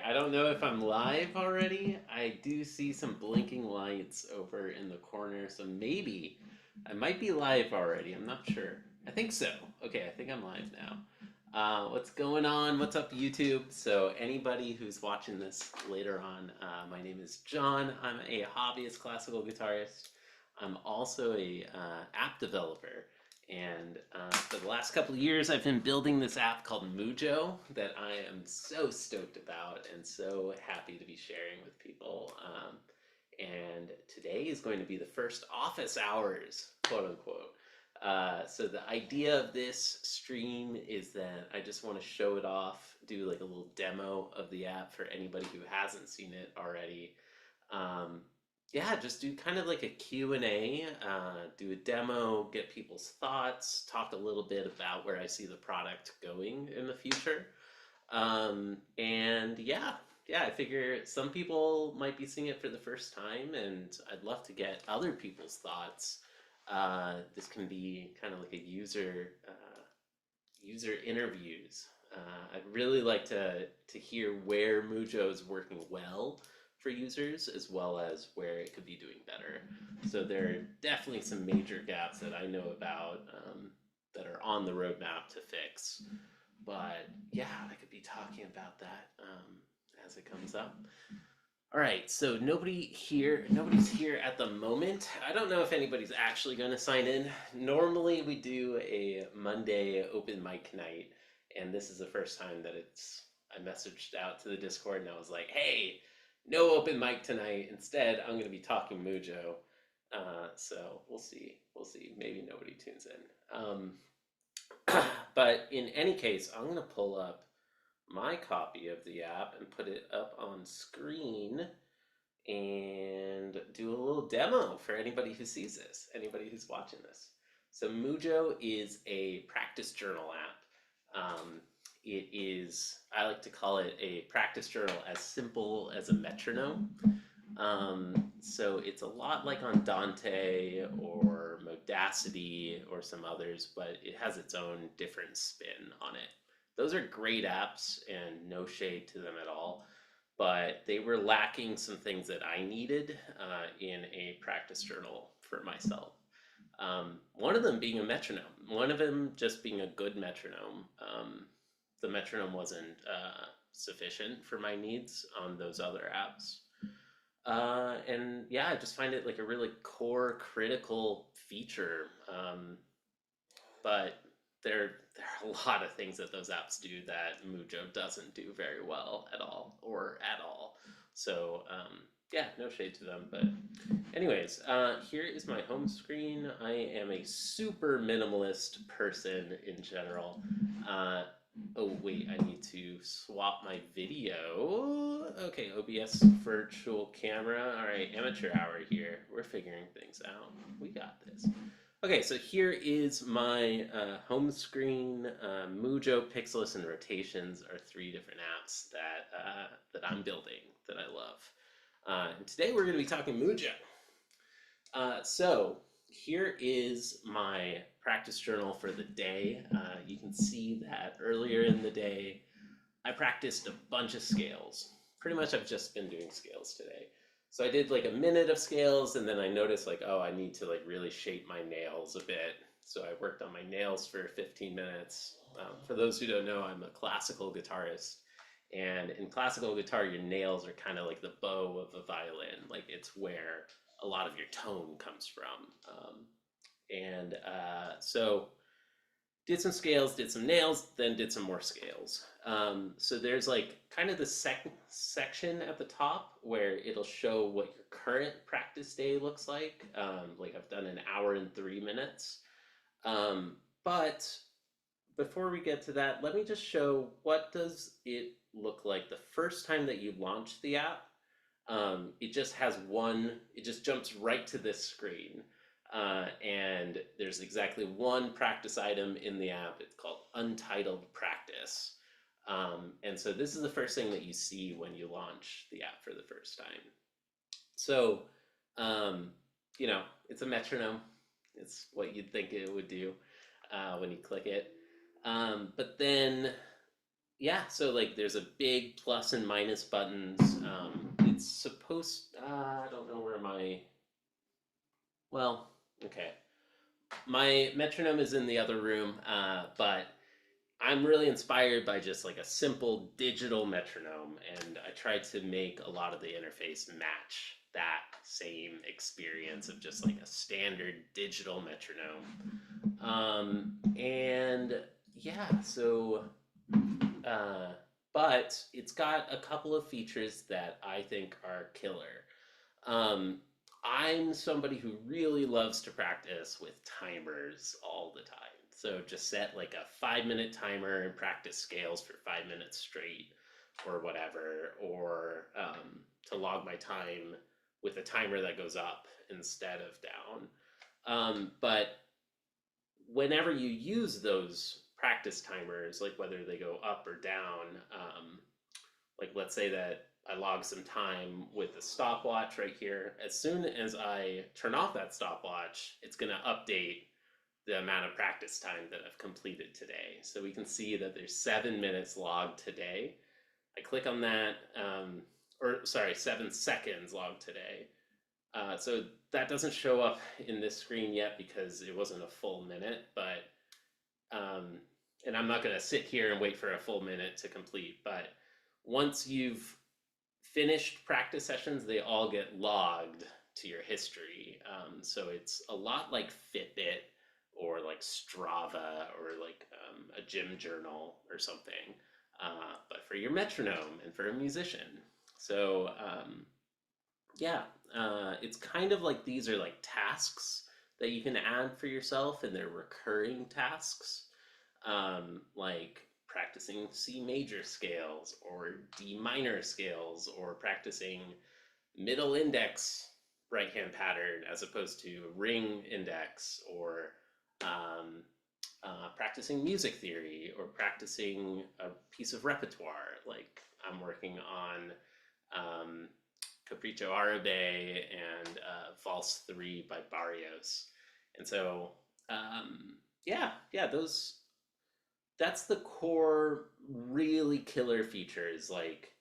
I don't know if I'm live already. I do see some blinking lights over in the corner, so maybe I might be live already. I'm not sure. I think so. Okay, I think I'm live now. What's going on? What's up, YouTube? So, anybody who's watching this later on, my name is John. I'm a hobbyist classical guitarist. I'm also a app developer. And for the last couple of years, I've been building this app called Mujo that I am so stoked about and so happy to be sharing with people. And today is going to be the first office hours, quote unquote. So the idea of this stream is that I just want to show it off, do like a little demo of the app for anybody who hasn't seen it already. Um, yeah, just do kind of like a Q&A, do a demo, get people's thoughts, talk a little bit about where I see the product going in the future. And yeah, I figure some people might be seeing it for the first time, and I'd love to get other people's thoughts. This can be kind of like a user interviews. I'd really like to hear where Mujo is working well for users as well as where it could be doing better. So there are definitely some major gaps that I know about that are on the roadmap to fix. But yeah, I could be talking about that as it comes up. All right, so nobody's here at the moment. I don't know if anybody's actually going to sign in. Normally we do a Monday open mic night, and this is the first time that I messaged out to the Discord and I was like, "Hey, no open mic tonight. Instead, I'm going to be talking Mujo." So we'll see. We'll see. Maybe nobody tunes in. But in any case, I'm going to pull up my copy of the app and put it up on screen and do a little demo for anybody who sees this, anybody who's watching this. So Mujo is a practice journal app. It is, I like to call it a practice journal as simple as a metronome. So it's a lot like on Dante or Modacity or some others, but it has its own different spin on it. Those are great apps and no shade to them at all, but they were lacking some things that I needed in a practice journal for myself. One of them being a metronome, one of them just being a good metronome. The metronome wasn't sufficient for my needs on those other apps. And yeah, I just find it like a really core critical feature. But there are a lot of things that those apps do that Mujo doesn't do very well at all or at all. So yeah, no shade to them. But anyways, here is my home screen. I am a super minimalist person in general. Oh wait, I need to swap my video. Okay, OBS virtual camera. All right, amateur hour here. We're figuring things out. We got this. Okay, so here is my home screen. Mujo, Pixelus, and Rotations are three different apps that I'm building that I love. And today we're going to be talking Mujo. So here is my practice journal for the day. You can see that earlier in the day, I practiced a bunch of scales. Pretty much I've just been doing scales today. So I did like a minute of scales and then I noticed like, oh, I need to like really shape my nails a bit. So I worked on my nails for 15 minutes. For those who don't know, I'm a classical guitarist. And in classical guitar, your nails are kind of like the bow of a violin. Like it's where a lot of your tone comes from. So did some scales, did some nails, then did some more scales. So there's like kind of the section at the top where it'll show what your current practice day looks like. Like I've done an hour and 3 minutes. But before we get to that, let me just show what does it look like the first time that you launch the app. It just has it just jumps right to this screen. And there's exactly one practice item in the app. It's called Untitled Practice. And so this is the first thing that you see when you launch the app for the first time. So, it's a metronome. It's what you'd think it would do when you click it. But then yeah, so like there's a big plus and minus buttons. It's supposed. I don't know where my. Well, okay. My metronome is in the other room, but I'm really inspired by just like a simple digital metronome, and I try to make a lot of the interface match that same experience of just like a standard digital metronome. And yeah, so uh, but it's got a couple of features that I think are killer. Um, I'm somebody who really loves to practice with timers all the time. So just set like a 5 minute timer and practice scales for 5 minutes straight or whatever, or to log my time with a timer that goes up instead of down. But whenever you use those practice timers, like whether they go up or down, like let's say that I log some time with a stopwatch right here. As soon as I turn off that stopwatch, it's going to update the amount of practice time that I've completed today. So we can see that there's 7 minutes logged today. I click on that, or sorry, 7 seconds logged today. So that doesn't show up in this screen yet because it wasn't a full minute, but um, and I'm not going to sit here and wait for a full minute to complete. But once you've finished practice sessions, they all get logged to your history. So it's a lot like Fitbit or like Strava or like a gym journal or something, but for your metronome and for a musician. So yeah, it's kind of like these are like tasks that you can add for yourself, and they're recurring tasks, like practicing C major scales or D minor scales, or practicing middle index right hand pattern as opposed to ring index, or um, practicing music theory, or practicing a piece of repertoire. Like I'm working on um, Capriccio Arabe and Valse 3 by Barrios. And so, yeah, that's the core really killer features. Like,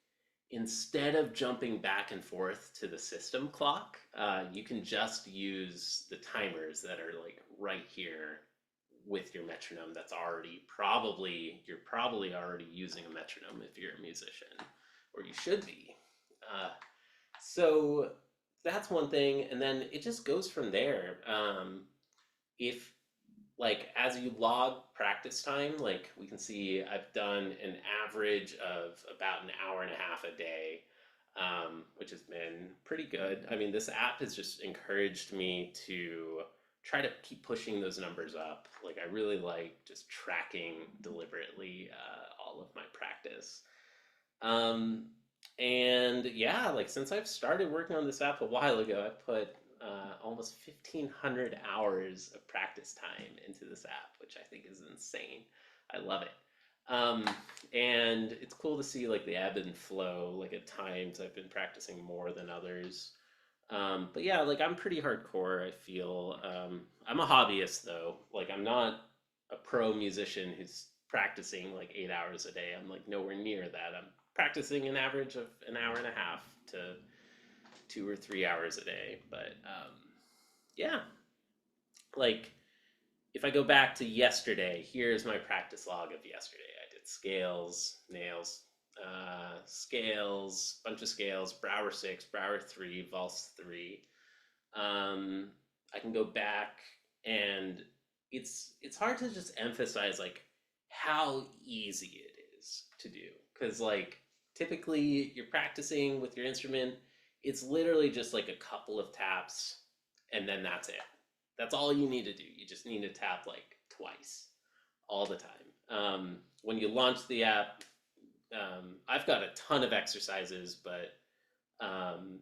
instead of jumping back and forth to the system clock, you can just use the timers that are like right here with your metronome. That's already you're probably already using a metronome if you're a musician, or you should be. Uh, so that's one thing, and then it just goes from there. If like as you log practice time, like we can see, I've done an average of about an hour and a half a day, which has been pretty good. I mean, this app has just encouraged me to try to keep pushing those numbers up. Like I really like just tracking deliberately all of my practice. Um, and yeah, like since I've started working on this app a while ago, I put almost 1,500 hours of practice time into this app, which I think is insane. I love it. Um, and it's cool to see like the ebb and flow. Like at times I've been practicing more than others. But yeah, like I'm pretty hardcore, I feel. I'm a hobbyist though. Like I'm not a pro musician who's practicing like 8 hours a day. I'm like nowhere near that. I'm practicing an average of an hour and a half to 2 or 3 hours a day. But yeah, like if I go back to yesterday, here's my practice log of yesterday. I did scales, nails, scales, bunch of scales, Brower 6, Brower 3, Valse 3. Um, I can go back, and it's hard to just emphasize like how easy it is to do, because like typically you're practicing with your instrument, it's literally just like a couple of taps, and then that's it. That's all you need to do. You just need to tap like twice all the time. When you launch the app, I've got a ton of exercises, but um,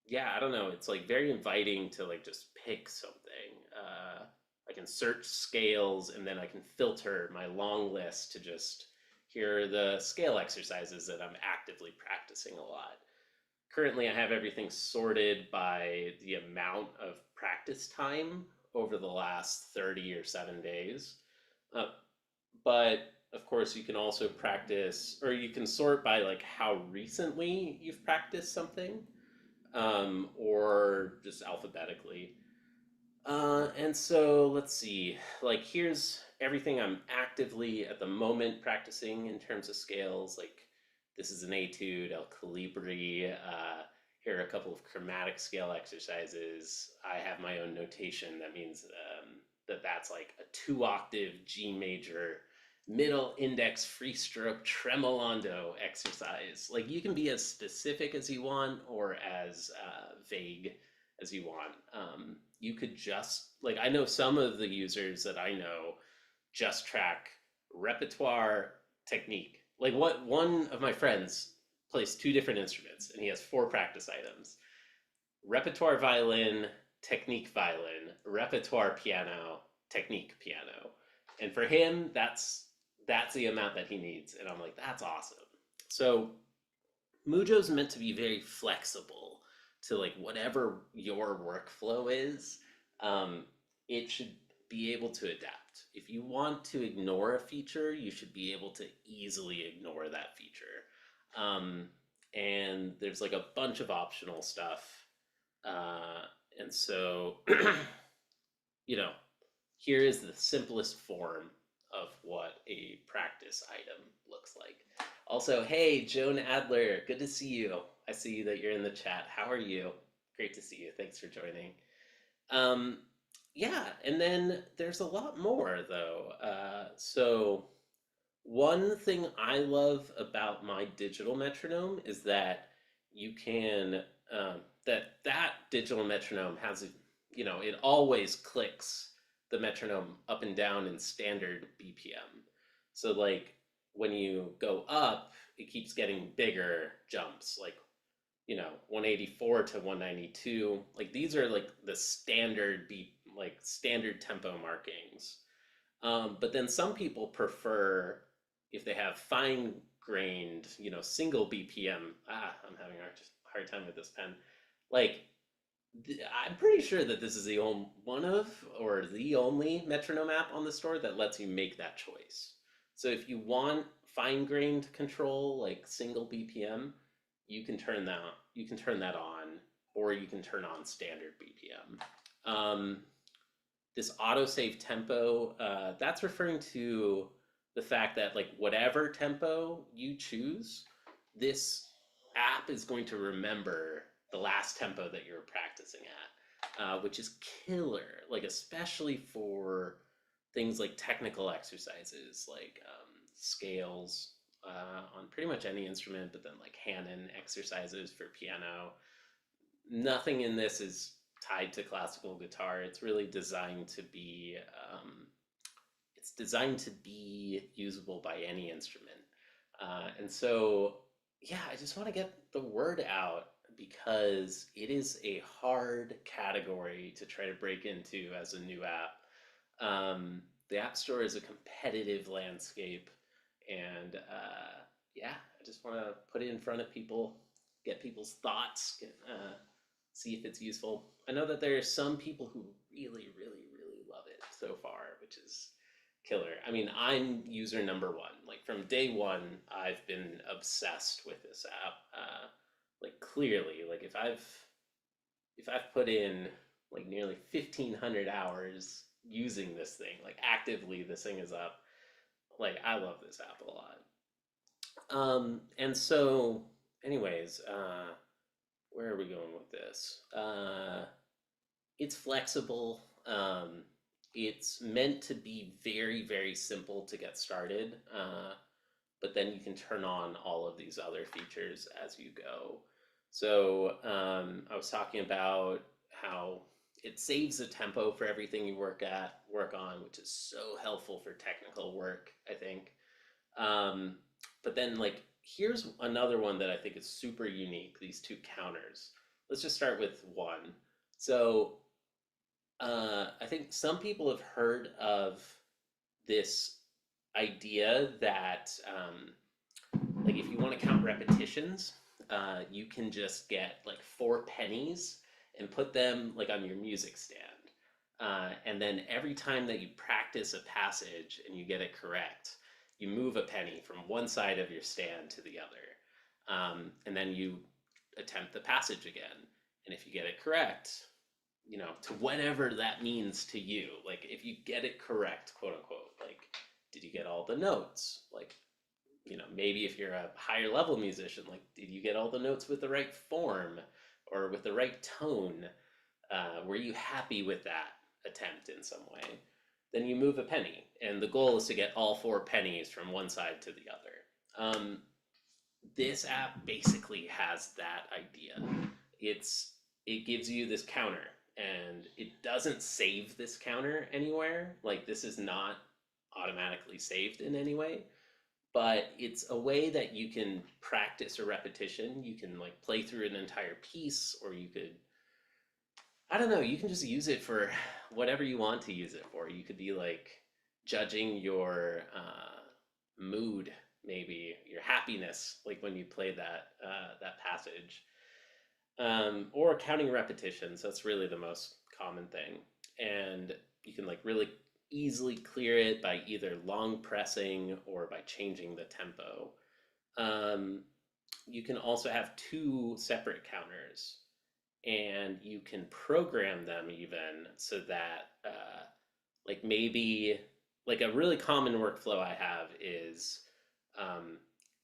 yeah, I don't know. It's like very inviting to like just pick something. I can search scales, and then I can filter my long list to just here are the scale exercises that I'm actively practicing a lot. Currently, I have everything sorted by the amount of practice time over the last 30 or 7 days. Uh, But of course, you can also practice, or you can sort by like how recently you've practiced something, or just alphabetically. And so let's see, like here's everything I'm actively at the moment practicing in terms of scales. Like this is an etude, El Calibri. Here are a couple of chromatic scale exercises. I have my own notation that means that that's like a 2 octave G major middle index free stroke tremolando exercise. Like you can be as specific as you want or as vague as you want. You could just like I know some of the users that I know just track repertoire technique. Like what one of my friends plays 2 different instruments and he has 4 practice items: repertoire violin, technique violin, repertoire piano, technique piano. And for him, that's the amount that he needs. And I'm like, that's awesome. So Mujo's meant to be very flexible to like whatever your workflow is. Um, it should be able to adapt. If you want to ignore a feature, you should be able to easily ignore that feature. Um, and there's like a bunch of optional stuff. Uh, and so, you know, here is the simplest form of what a practice item looks like. Also, hey, Joan Adler, good to see you. I see that you're in the chat. How are you? Great to see you. Thanks for joining. Um, yeah, and then there's a lot more though. So one thing I love about my digital metronome is that you can that digital metronome has it always clicks the metronome up and down in standard BPM. So like when you go up, it keeps getting bigger jumps, like 184 to 192. Like these are like the standard beat, like standard tempo markings. But then some people prefer if they have fine grained, single BPM. I'm having a hard time with this pen. Like, I'm pretty sure that this is the only one of, or the only metronome app on the store that lets you make that choice. So if you want fine grained control, like single BPM, you can turn that on, or you can turn on standard BPM. This autosave tempo, that's referring to the fact that like whatever tempo you choose, this app is going to remember the last tempo that you were practicing at, which is killer, like especially for things like technical exercises, like scales on pretty much any instrument, but then like Hanon exercises for piano. Nothing in this is tied to classical guitar. It's really designed to be usable by any instrument. And so, yeah, I just want to get the word out because it is a hard category to try to break into as a new app. The App Store is a competitive landscape, and yeah, I just want to put it in front of people, get people's thoughts, see if it's useful. I know that there are some people who really, really, really love it so far, which is killer. I mean, I'm user number 1. Like from day one, I've been obsessed with this app. Like clearly, like if I've put in like nearly 1,500 hours using this thing, like actively, this thing is up. Like I love this app a lot. And so, anyways, where are we going with this? It's flexible. It's meant to be very, very simple to get started, but then you can turn on all of these other features as you go. So I was talking about how it saves the tempo for everything you work on, which is so helpful for technical work, I think. Um, but then like here's another one that I think is super unique, these 2 counters. Let's just start with one. So I think some people have heard of this idea that like if you want to count repetitions, you can just get like 4 pennies and put them like on your music stand. And then every time that you practice practice a passage and you get it correct, you move a penny from one side of your stand to the other. And then you attempt the passage again. And if you get it correct, to whatever that means to you, like if you get it correct, quote unquote, like, did you get all the notes? Like, maybe if you're a higher level musician, like, did you get all the notes with the right form or with the right tone? Were you happy with that attempt in some way? Then you move a penny, and the goal is to get all 4 pennies from one side to the other. This app basically has that idea. It gives you this counter, and it doesn't save this counter anywhere. Like, this is not automatically saved in any way, but it's a way that you can practice a repetition. You can like play through an entire piece, or you could, I don't know, you can just use it for whatever you want to use it for. You could be like judging your mood, maybe your happiness, like when you play that passage, or counting repetitions. That's really the most common thing, and you can like really easily clear it by either long pressing or by changing the tempo. You can also have 2 separate counters, and you can program them even so that like maybe like a really common workflow I have is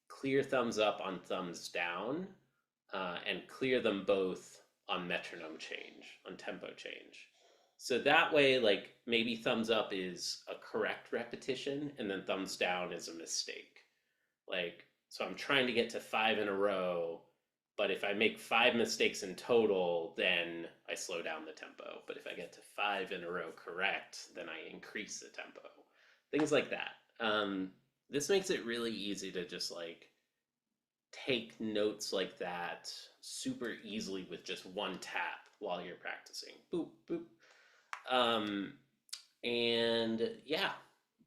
clear thumbs up on thumbs down, and clear them both on metronome change, on tempo change. So that way, like maybe thumbs up is a correct repetition and then thumbs down is a mistake. Like, so I'm trying to get to 5 in a row, but if I make 5 mistakes in total, then I slow down the tempo. But if I get to 5 in a row correct, then I increase the tempo. Things like that. This makes it really easy to just like take notes like that super easily with just one tap while you're practicing. Boop, boop. And yeah,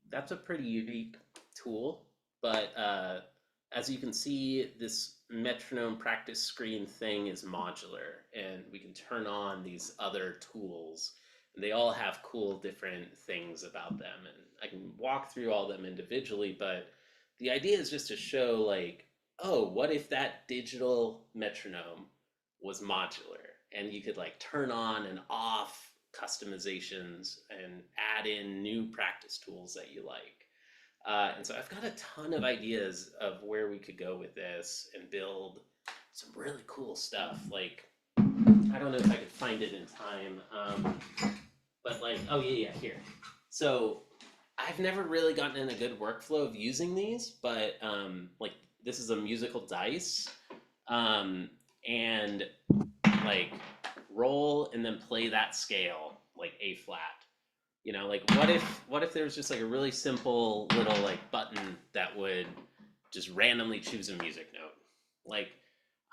that's a pretty unique tool. But as you can see, this metronome practice screen thing is modular, and we can turn on these other tools. And they all have cool different things about them, and I can walk through all them individually, but the idea is just to show like, oh, what if that digital metronome was modular, and you could like turn on and off customizations and add in new practice tools that you like. And so I've got a ton of ideas of where we could go with this and build some really cool stuff. Like, I don't know if I could find it in time, but like, oh yeah, here. So I've never really gotten in a good workflow of using these, but like this is a musical dice, and like roll and then play that scale like A flat. Like what if there was just like a really simple little like button that would just randomly choose a music note? Like,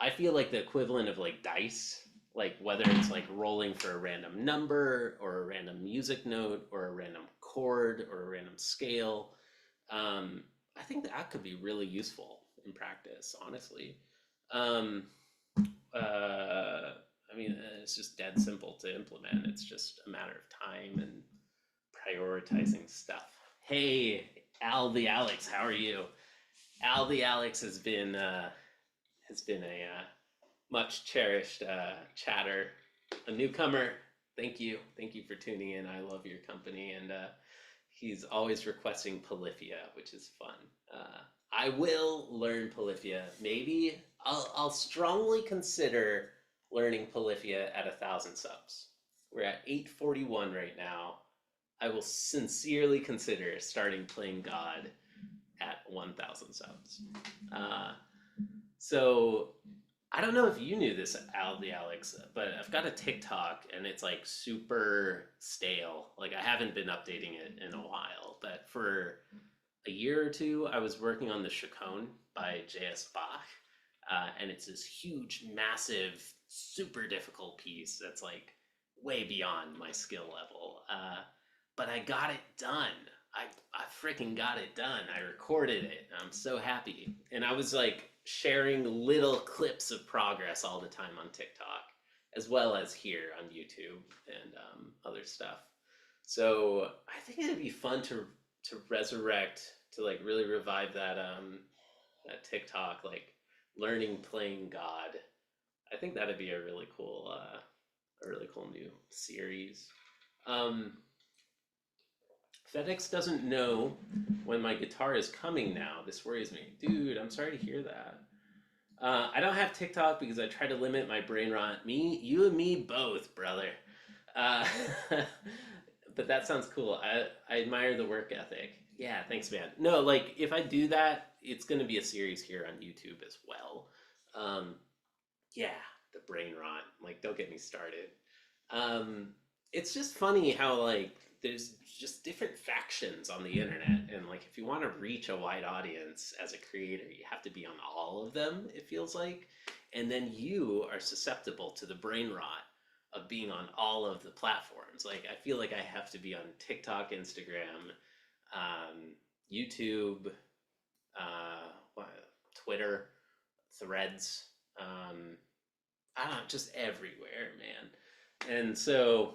I feel like the equivalent of like dice, like whether it's like rolling for a random number or a random music note or a random chord or a random scale, I think that could be really useful in practice, honestly. Um, I mean, it's just dead simple to implement. It's just a matter of time and prioritizing stuff. Hey, Al the Alex, how are you? Al the Alex has been a much cherished chatter, a newcomer. Thank you for tuning in. I love your company, and he's always requesting Polyphia, which is fun. I will learn Polyphia. Maybe I'll strongly consider learning Polyphia at 1,000 subs. We're at 841 right now. I will sincerely consider starting playing God at 1,000 subs. So I don't know if you knew this, Al the Alex, but I've got a TikTok and it's like super stale. Like, I haven't been updating it in a while, but for a year or two, I was working on the Chaconne by J.S. Bach. And it's this huge, massive, super difficult piece that's like way beyond my skill level. But I got it done. I freaking got it done. I recorded it. I'm so happy. And I was like sharing little clips of progress all the time on TikTok, as well as here on YouTube and other stuff. So I think it'd be fun to resurrect, to like really revive that TikTok, like learning playing God. I think that'd be a really cool new series. Um, FedEx doesn't know when my guitar is coming now. This worries me, dude. I'm sorry to hear that. I don't have TikTok because I try to limit my brain rot. Me, you, and me both, brother. Uh, but that sounds cool. I admire the work ethic. Yeah, thanks, man. No, like if I do that, it's going to be a series here on YouTube as well. Um, yeah, the brain rot. Like, don't get me started. Um, it's just funny how like there's just different factions on the internet, and like if you want to reach a wide audience as a creator, you have to be on all of them. It feels like, and then you are susceptible to the brain rot of being on all of the platforms. Like I feel like I have to be on TikTok, Instagram, um, YouTube, what, Twitter, Threads. Um, I don't know, just everywhere, man. And so,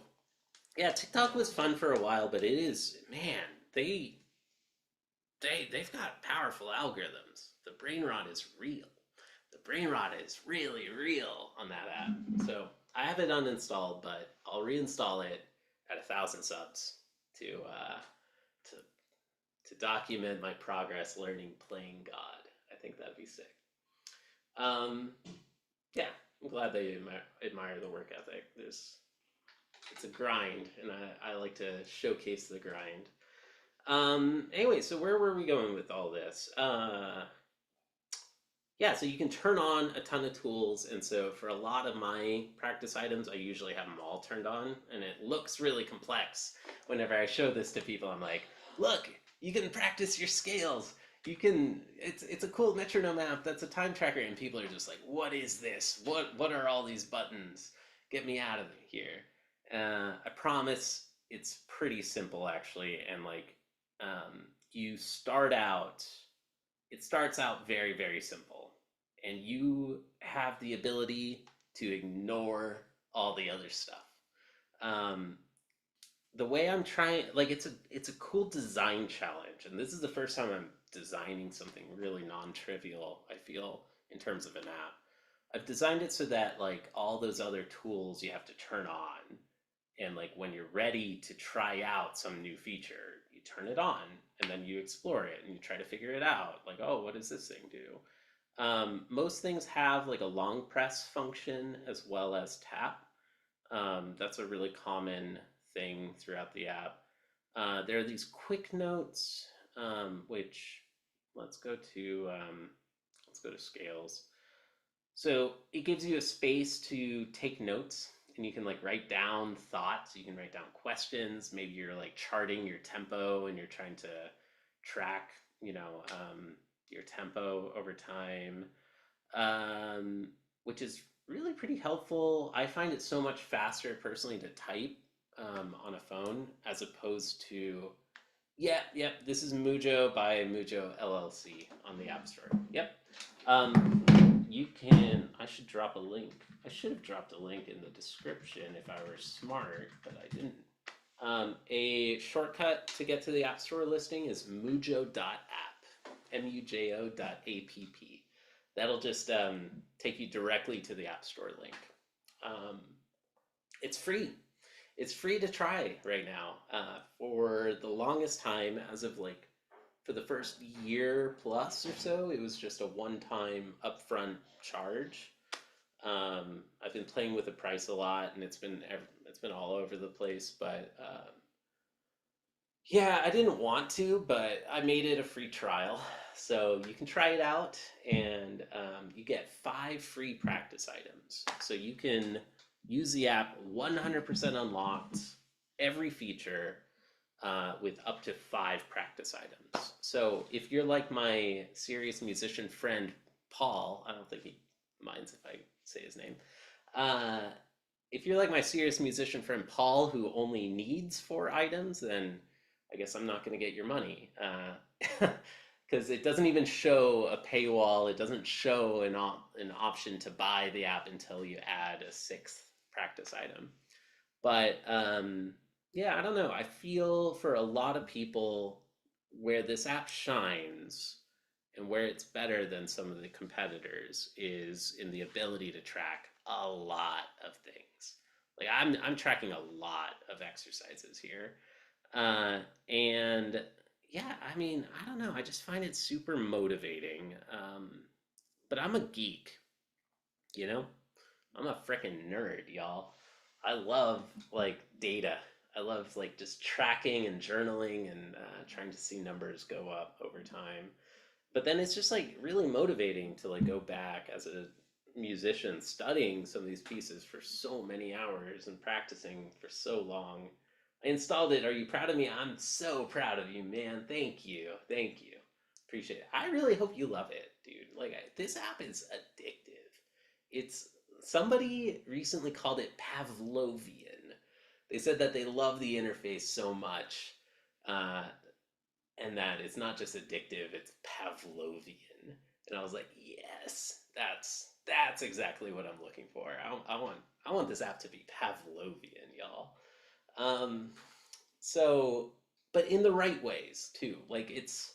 yeah, TikTok was fun for a while, but it is, man, they've got powerful algorithms. The brain rot is real. The brain rot is really real on that app. So I have it uninstalled, but I'll reinstall it at 1,000 subs to to to document my progress learning playing God. I think that'd be sick. Um, yeah, I'm glad they admire the work ethic. It's a grind, and I like to showcase the grind. Anyway, so where were we going with all this? Yeah, so you can turn on a ton of tools, and so for a lot of my practice items, I usually have them all turned on, and it looks really complex. Whenever I show this to people, I'm like, look, you can practice your scales. You can. It's a cool metronome app that's a time tracker, and people are just like, what is this? What are all these buttons? Get me out of here. I promise it's pretty simple actually, and like you start out it starts out very, very simple. And you have the ability to ignore all the other stuff. Um, the way I'm trying, like, it's a cool design challenge, and this is the first time I'm designing something really non-trivial. I feel in terms of an app. I've designed it so that like all those other tools you have to turn on, and like when you're ready to try out some new feature, you turn it on, and then you explore it and you try to figure it out. Like, oh, what does this thing do? Most things have like a long press function as well as tap. That's a really common thing throughout the app. There are these quick notes, which let's go to let's go to scales. So it gives you a space to take notes, and you can like write down thoughts, you can write down questions. Maybe you're like charting your tempo and you're trying to track, your tempo over time, um, which is really pretty helpful. I find it so much faster personally to type on a phone as opposed to, yeah, yep, this is Mujo by Mujo LLC on the App Store. Yep. You can, I should drop a link. I should have dropped a link in the description if I were smart, but I didn't. A shortcut to get to the App Store listing is mujo.app, mujo.app. That'll just take you directly to the App Store link. Um, it's free. It's free to try right now. For the longest time, as of like for the first year plus or so, it was just a one-time upfront charge. I've been playing with the price a lot, and it's been all over the place. But yeah, I didn't want to, but I made it a free trial, so you can try it out, and you get 5 free practice items. So you can use the app 100% unlocked, every feature, with up to 5 practice items. So if you're like my serious musician friend Paul, I don't think he minds if I say his name. Uh, if you're like my serious musician friend Paul, who only needs 4 items, then I guess I'm not going to get your money. Because it doesn't even show a paywall. It doesn't show an option to buy the app until you add a 6th practice item. But Yeah, I don't know. I feel for a lot of people where this app shines and where it's better than some of the competitors is in the ability to track a lot of things. Like I'm tracking a lot of exercises here. And yeah, I mean, I don't know. I just find it super motivating. But I'm a geek, you know? I'm a freaking nerd, y'all. I love like data. I love like just tracking and journaling and trying to see numbers go up over time. But then it's just like really motivating to like go back as a musician studying some of these pieces for so many hours and practicing for so long. I installed it. Are you proud of me? I'm so proud of you, man. Thank you. Thank you. Appreciate it. I really hope you love it, dude. This app is addictive. It's somebody recently called it Pavlovian. They said that they love the interface so much, uh, and that it's not just addictive; it's Pavlovian. And I was like, yes, that's exactly what I'm looking for. I want this app to be Pavlovian, y'all. Um, so, but in the right ways too. Like it's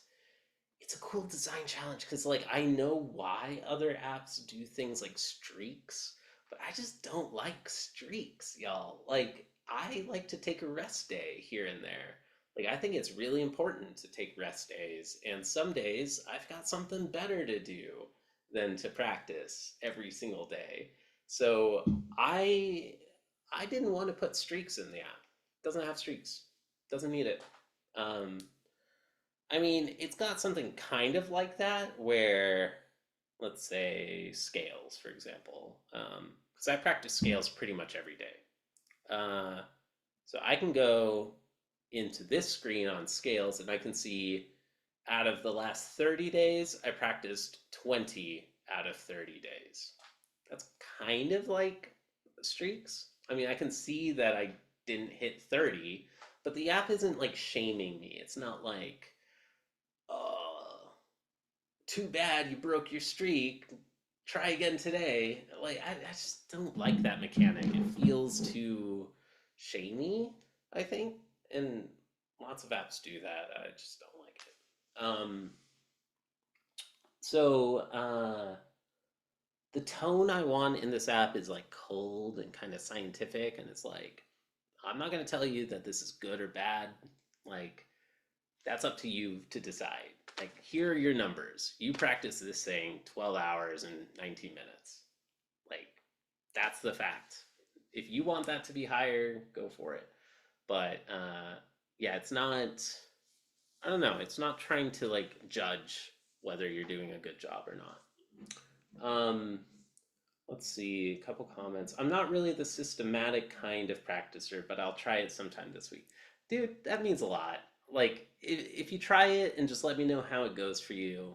a cool design challenge because like I know why other apps do things like streaks, but I just don't like streaks, y'all. Like I like to take a rest day here and there. Like I think it's really important to take rest days, and some days I've got something better to do than to practice every single day. So I I didn't want to put streaks in the app. Doesn't have streaks. Doesn't need it. Um, I mean, it's got something kind of like that where, let's say, scales, for example. Because I practice scales pretty much every day. Uh, so I can go into this screen on scales and I can see out of the last 30 days, I practiced 20 out of 30 days. That's kind of like streaks. I mean, I can see that I didn't hit 30, but the app isn't like shaming me. It's not like, oh, too bad you broke your streak. Try again today. Like, I just don't like that mechanic. It feels too shamey, I think. And lots of apps do that. I just don't like it. The tone I want in this app is like cold and kind of scientific. And it's like, I'm not going to tell you that this is good or bad. Like, that's up to you to decide. Like, here are your numbers. You practice this thing 12 hours and 19 minutes. Like, that's the fact. If you want that to be higher, go for it. But yeah, it's not, I don't know, it's not trying to like judge whether you're doing a good job or not. Um, let's see, a couple comments. I'm not really the systematic kind of practicer, but I'll try it sometime this week. Dude, that means a lot. Like, if you try it and just let me know how it goes for you,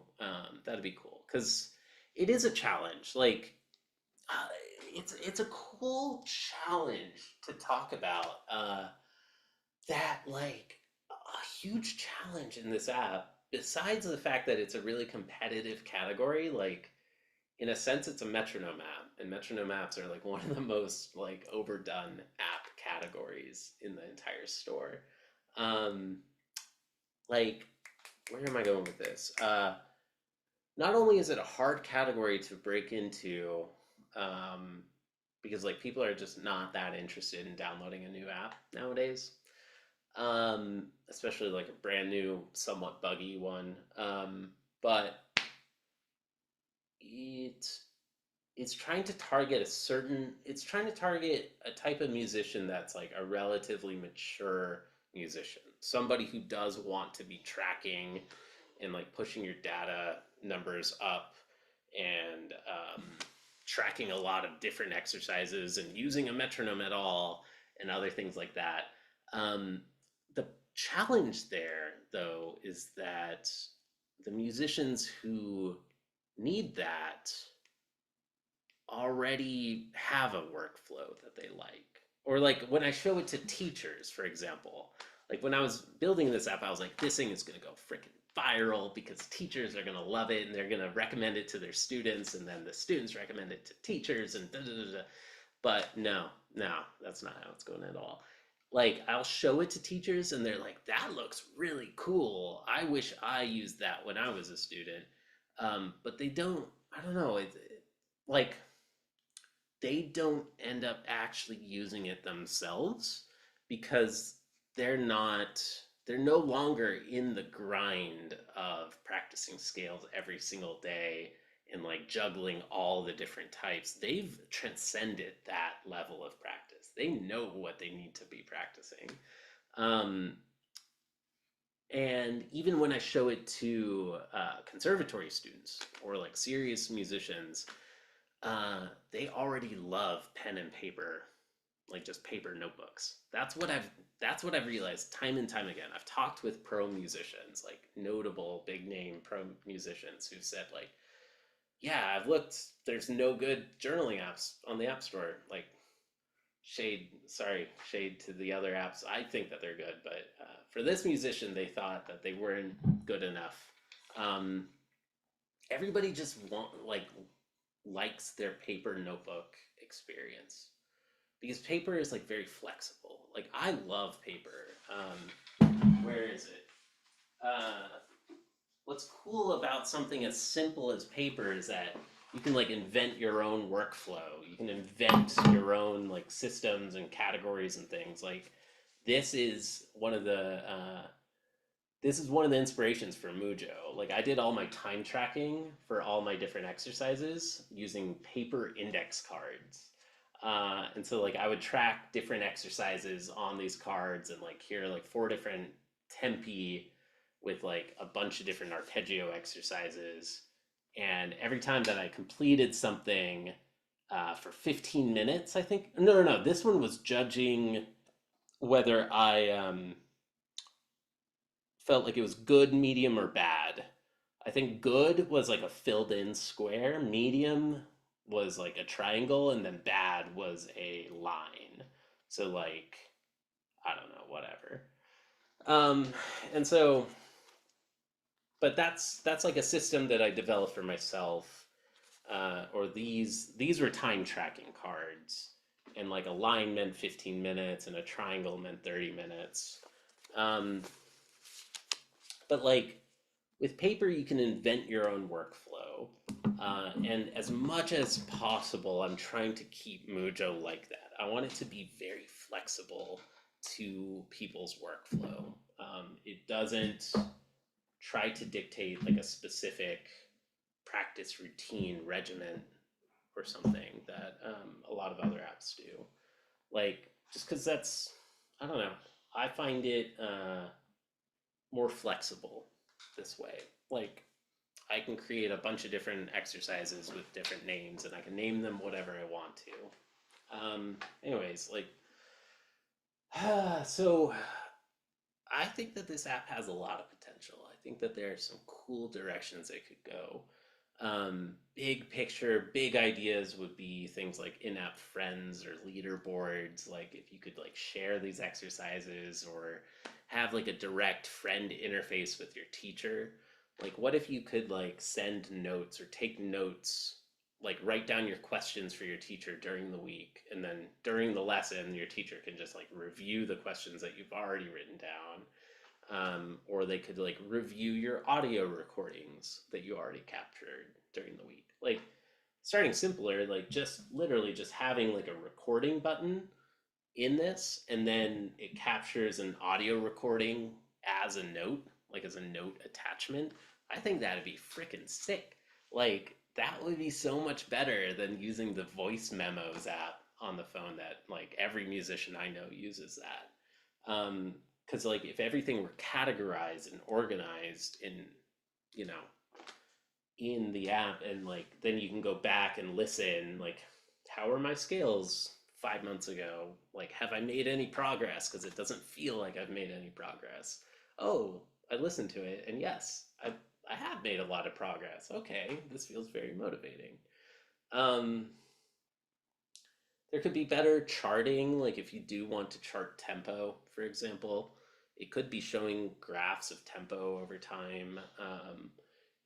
that'd be cool. Because it is a challenge. Like, uh, it's a cool challenge to talk about. That like a huge challenge in this app. Besides the fact that it's a really competitive category, like in a sense, it's a metronome app, and metronome apps are like one of the most like overdone app categories in the entire store. Um, like, where am I going with this? Not only is it a hard category to break into, um, because like people are just not that interested in downloading a new app nowadays, especially like a brand new, somewhat buggy one. But it it's trying to target a type of musician that's like a relatively mature musician, somebody who does want to be tracking and like pushing your data numbers up and tracking a lot of different exercises and using a metronome at all and other things like that. The challenge there though is that the musicians who need that already have a workflow that they like. Or like when I show it to teachers, for example, like when I was building this app, I was like, this thing is gonna go freaking viral because teachers are gonna love it and they're gonna recommend it to their students, and then the students recommend it to teachers and da da da da. But no, no, that's not how it's going at all. Like I'll show it to teachers and they're like, that looks really cool. I wish I used that when I was a student. But they don't, I don't know, like they don't end up actually using it themselves because they're not they're no longer in the grind of practicing scales every single day and like juggling all the different types. They've transcended that level of practice. They know what they need to be practicing. um, and even when I show it to conservatory students or like serious musicians, they already love pen and paper, like just paper notebooks. That's what I've realized time and time again. I've talked with pro musicians, like notable big name pro musicians who said like, yeah, I've looked, there's no good journaling apps on the App Store. Like shade to the other apps. I think that they're good, but for this musician, they thought that they weren't good enough. Um, Everybody just likes their paper notebook experience because paper is like very flexible. Like I love paper. Where is it? Uh, what's cool about something as simple as paper is that you can like invent your own workflow. You can invent your own like systems and categories and things. Like this is one of the this is one of the inspirations for Mujo. Like I did all my time tracking for all my different exercises using paper index cards. And so like I would track different exercises on these cards and like here are like four different tempi with like a bunch of different arpeggio exercises. And every time that I completed something for 15 minutes, I think, no, this one was judging whether I felt like it was good, medium, or bad. I think good was like a filled in square, medium was like a triangle, and then bad was a line. So like I don't know, whatever. Um, and so, but that's like a system that I developed for myself. Or these were time tracking cards, and like a line meant 15 minutes, and a triangle meant 30 minutes. Um, but like with paper, you can invent your own workflow. And as much as possible, I'm trying to keep Mujo like that. I want it to be very flexible to people's workflow. It doesn't try to dictate like a specific practice routine regimen or something that a lot of other apps do. Like, just because I don't know, I find it more flexible this way. Like, I can create a bunch of different exercises with different names, and I can name them whatever I want to. Anyways, like, so I think that this app has a lot of potential. I think that there are some cool directions it could go. Big picture, big ideas would be things like in-app friends or leaderboards. Like if you could like share these exercises or have like a direct friend interface with your teacher. Like what if you could like send notes or take notes, like write down your questions for your teacher during the week, and then during the lesson, your teacher can just like review the questions that you've already written down. Or they could like review your audio recordings that you already captured during the week. Like starting simpler, like just literally just having like a recording button in this, and then it captures an audio recording as a note, like as a note attachment. I think that'd be freaking sick. Like that would be so much better than using the voice memos app on the phone that like every musician I know uses that. Because like if everything were categorized and organized you know in the app, and like then you can go back and listen, like how are my scales 5 months ago, like have I made any progress, because it doesn't feel like I've made any progress. Oh, I listened to it and yes, I have made a lot of progress. Okay, this feels very motivating. um there could be better charting, like if you do want to chart tempo, for example, it could be showing graphs of tempo over time.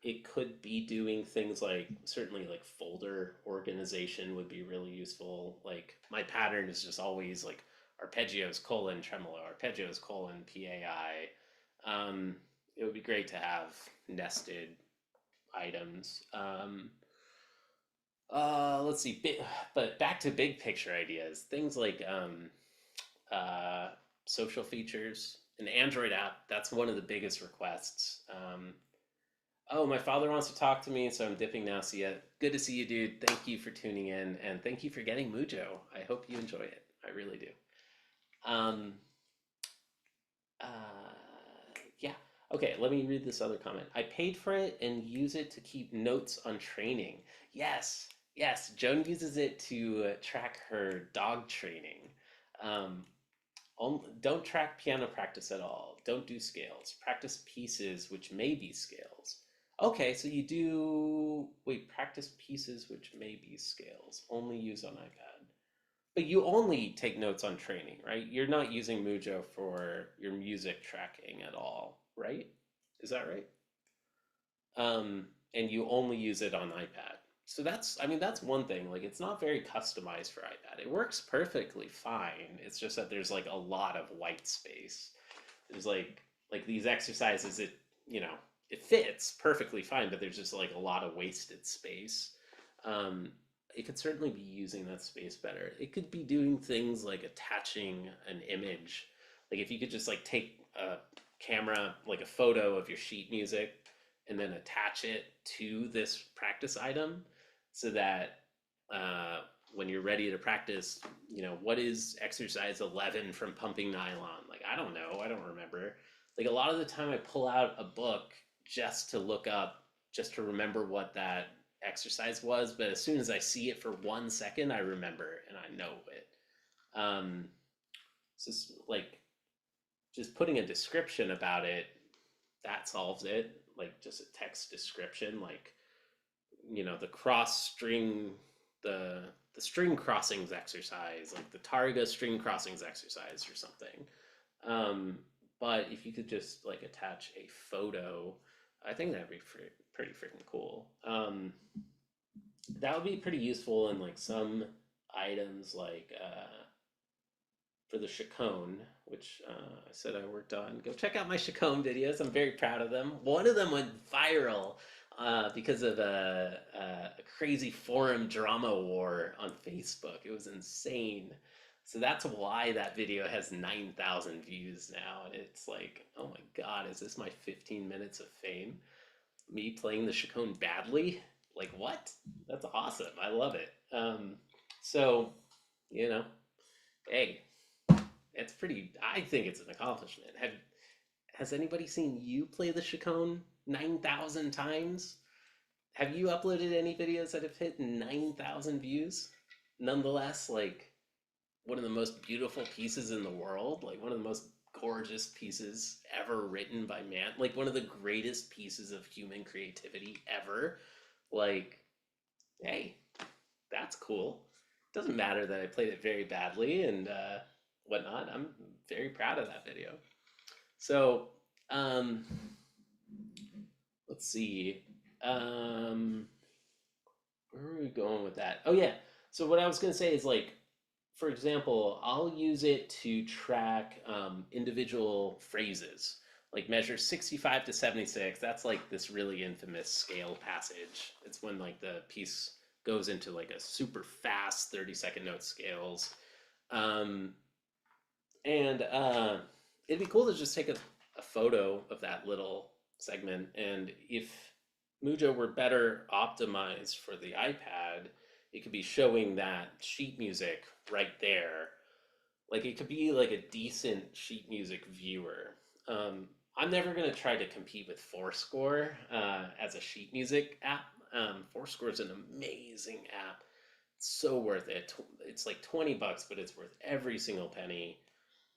It could be doing things like certainly like folder organization would be really useful. Like my pattern is just always like arpeggios colon tremolo, arpeggios colon PAI. It would be great to have nested items. Let's see, but back to big picture ideas. Things like uh, social features. An Android app, that's one of the biggest requests. Oh, my father wants to talk to me, so I'm dipping now. See ya. Good to see you, dude. Thank you for tuning in, and thank you for getting Mujo. I hope you enjoy it. I really do. Um, uh, yeah. Okay, let me read this other comment. I paid for it and use it to keep notes on training. Yes, yes. Joan uses it to track her dog training. Um, don't track piano practice at all. Don't do scales. Practice pieces which may be scales. Okay, so you do wait, practice pieces which may be scales. Only use on iPad. But you only take notes on training, right? You're not using Mujo for your music tracking at all, right? Is that right? And you only use it on iPad. So that's, I mean, that's one thing. Like, it's not very customized for iPad. It works perfectly fine. It's just that there's like a lot of white space. There's like these exercises. You know, it fits perfectly fine, but there's just like a lot of wasted space. Um, it could certainly be using that space better. It could be doing things like attaching an image. Like if you could just like take a camera, like a photo of your sheet music, and then attach it to this practice item so that when you're ready to practice, you know, what is exercise 11 from pumping nylon? Like, I don't know. I don't remember. Like, a lot of the time I pull out a book just to look up, just to remember what that exercise was. But as soon as I see it for 1 second, I remember and I know it. It's just like just putting a description about it, that solves it. Like just a text description, like you know the cross string, the string crossings exercise, like the Targa string crossings exercise or something. Um, but if you could just like attach a photo, I think that'd be pretty freaking cool. That would be pretty useful in like some items like for the Chacon, which I said I worked on. Go check out my Chacon videos. I'm very proud of them. One of them went viral because of a crazy forum drama war on Facebook. It was insane. So that's why that video has 9,000 views now. And it's like, oh my God, is this my 15 minutes of fame? Me playing the Chacon badly? Like, what? That's awesome. I love it. So, you know, hey, it's pretty. I think it's an accomplishment. Has anybody seen you play the Chacon 9,000 times? Have you uploaded any videos that have hit 9,000 views? Nonetheless, like one of the most beautiful pieces in the world, like one of the most gorgeous pieces ever written by man, like one of the greatest pieces of human creativity ever. Like, hey, that's cool. Doesn't matter that I played it very badly and whatnot. I'm very proud of that video. So, um, let's see. Um, where are we going with that? Oh yeah. So what I was gonna say is like, for example, I'll use it to track individual phrases, like measure 65 to 76. That's like this really infamous scale passage. It's when like the piece goes into like a super fast 30-second note scales. Um, and it'd be cool to just take a photo of that little segment. And if Mujo were better optimized for the iPad, it could be showing that sheet music right there. Like it could be like a decent sheet music viewer. I'm never gonna try to compete with Fourscore as a sheet music app. Fourscore is an amazing app. It's so worth it. It's like $20, but it's worth every single penny.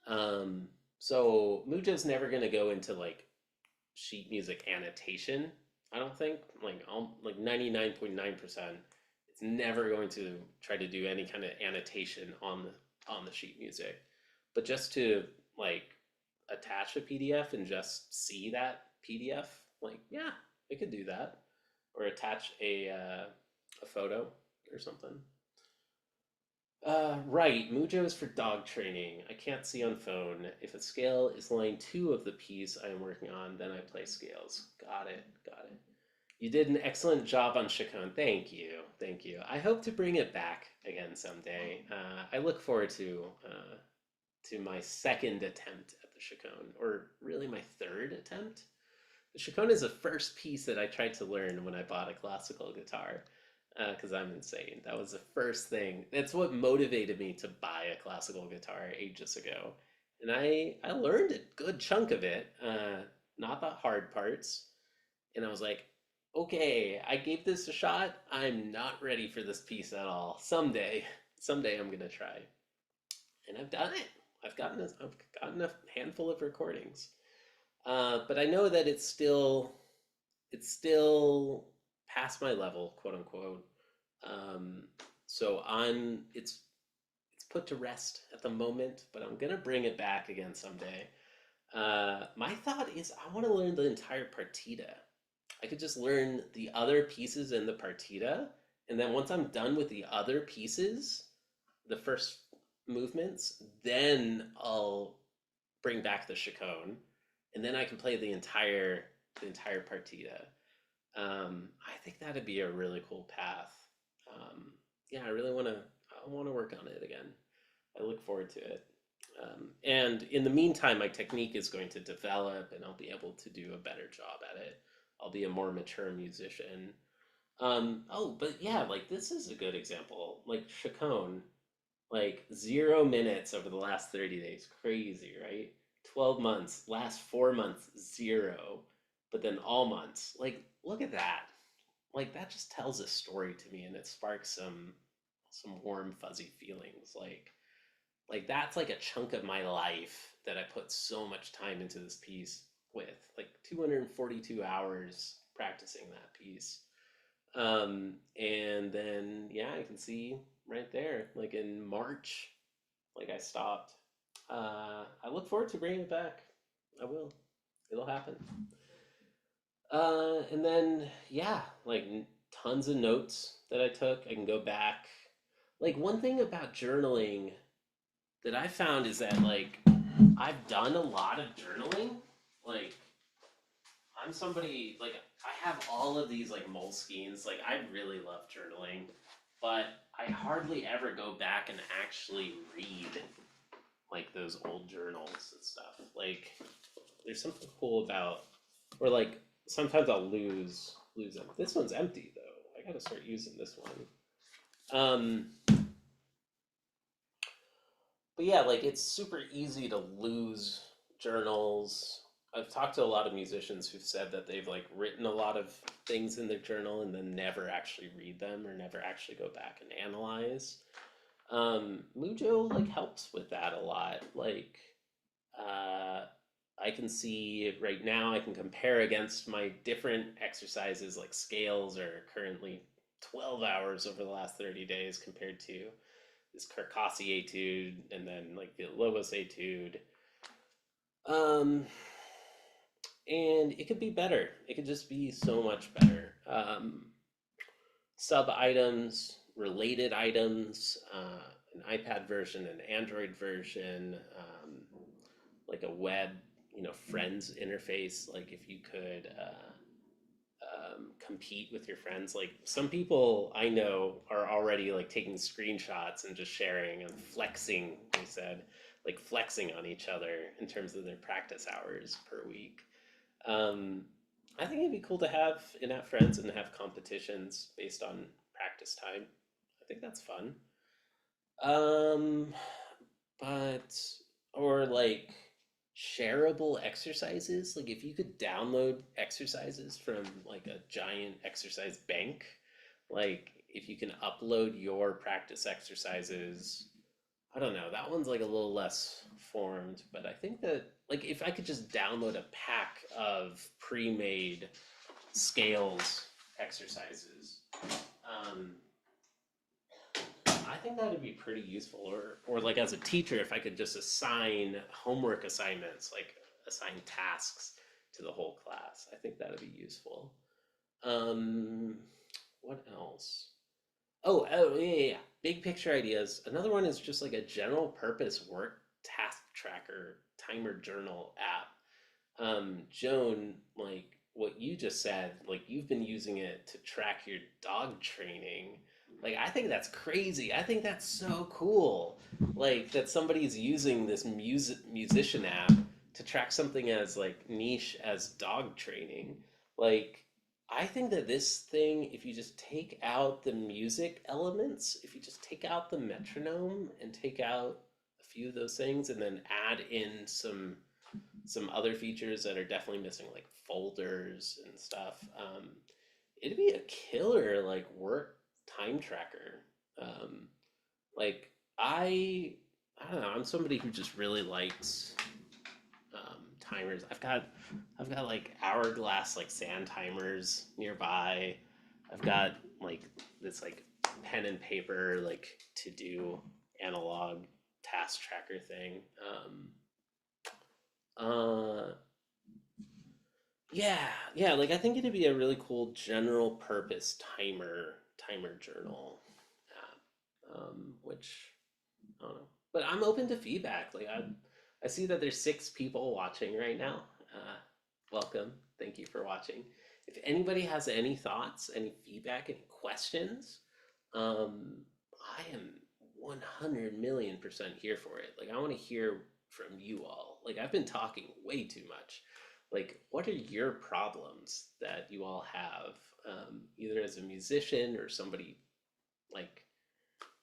So Mujo's never gonna go into like sheet music annotation. I don't think like 99.9%. It's never going to try to do any kind of annotation on the sheet music, but just to like attach a PDF and just see that PDF, like yeah, it could do that, or attach a photo or something. Right. Mujo is for dog training. I can't see on phone. If a scale is line two of the piece I am working on, then I play scales. Got it. Got it. You did an excellent job on Chacon. Thank you. Thank you. I hope to bring it back again someday. I look forward to my second attempt at the Chacon, or really my third attempt. The Chacon is the first piece that I tried to learn when I bought a classical guitar, because I'm insane. That was the first thing. That's what motivated me to buy a classical guitar ages ago, and I learned a good chunk of it, not the hard parts, and I was like, okay, I gave this a shot. I'm not ready for this piece at all. Someday I'm gonna try, and I've done it. I've gotten a handful of recordings, but I know that it's still past my level, quote unquote. Um, so it's put to rest at the moment, but I'm gonna bring it back again someday. My thought is I want to learn the entire partita. I could just learn the other pieces in the partita, and then once I'm done with the other pieces, the first movements, then I'll bring back the chaconne, and then I can play the entire partita. I think that'd be a really cool path. Yeah, I want to work on it again. I look forward to it. And in the meantime, my technique is going to develop, and I'll be able to do a better job at it. I'll be a more mature musician. Oh, but yeah, like this is a good example. Like Chacon, like 0 minutes over the last 30 days. Crazy, right? 12 months, last 4 months, zero. But then all months. Like, look at that. Like that just tells a story to me and it sparks some warm, fuzzy feelings. Like that's like a chunk of my life that I put so much time into this piece with. Like 242 hours practicing that piece. And then yeah, I can see right there, like in March, like I stopped. I look forward to bringing it back. I will. It'll happen. And then yeah, like tons of notes that I took. I can go back. Like one thing about journaling that I found is that like I've done a lot of journaling. Like I'm somebody like I have all of these like moleskines. Like I really love journaling, but I hardly ever go back and actually read like those old journals and stuff. Like there's something cool about, or like sometimes I'll lose them. This one's empty though. I gotta start using this one. Um, but yeah, like it's super easy to lose journals. I've talked to a lot of musicians who've said that they've like written a lot of things in their journal and then never actually read them or never actually go back and analyze. Mujo like helps with that a lot. Like uh, I can see right now I can compare against my different exercises. Like scales are currently 12 hours over the last 30 days compared to this Carcassi etude and then like the Lobos etude. Um, and it could be better. It could just be so much better. Sub items, related items, an iPad version, an Android version, like a web, friends interface. Like if you could compete with your friends. Like some people I know are already like taking screenshots and just sharing and flexing. They said like flexing on each other in terms of their practice hours per week. Um, I think it'd be cool to have in-app friends and have competitions based on practice time. I think that's fun. Um, but or like shareable exercises, like if you could download exercises from like a giant exercise bank, like if you can upload your practice exercises, I don't know, that one's like a little less formed, but I think that like if I could just download a pack of pre-made scales exercises, um, I think that would be pretty useful. Or like as a teacher, if I could just assign homework assignments, like assign tasks to the whole class, I think that would be useful. Um, what else? Yeah. Big picture ideas. Another one is just like a general purpose work task tracker timer journal app. Joan, like what you just said, like you've been using it to track your dog training. Like I think that's crazy. I think that's so cool. Like that somebody's using this musician app to track something as like niche as dog training. Like I think that this thing, if you just take out the music elements, if you just take out the metronome and take out a few of those things and then add in some other features that are definitely missing, like folders and stuff. It'd be a killer like work time tracker. Um, like I, I don't know. I'm somebody who just really likes timers. I've got like hourglass like sand timers nearby. I've got like this like pen and paper like to do analog task tracker thing. Uh, Yeah, yeah, like I think it'd be a really cool general purpose timer journal app. Which I don't know. But I'm open to feedback. I see that there's 6 people watching right now. Welcome. Thank you for watching. If anybody has any thoughts, any feedback, any questions, um, I am 100 million percent here for it. Like I want to hear from you all. Like I've been talking way too much. Like, what are your problems that you all have, either as a musician or somebody like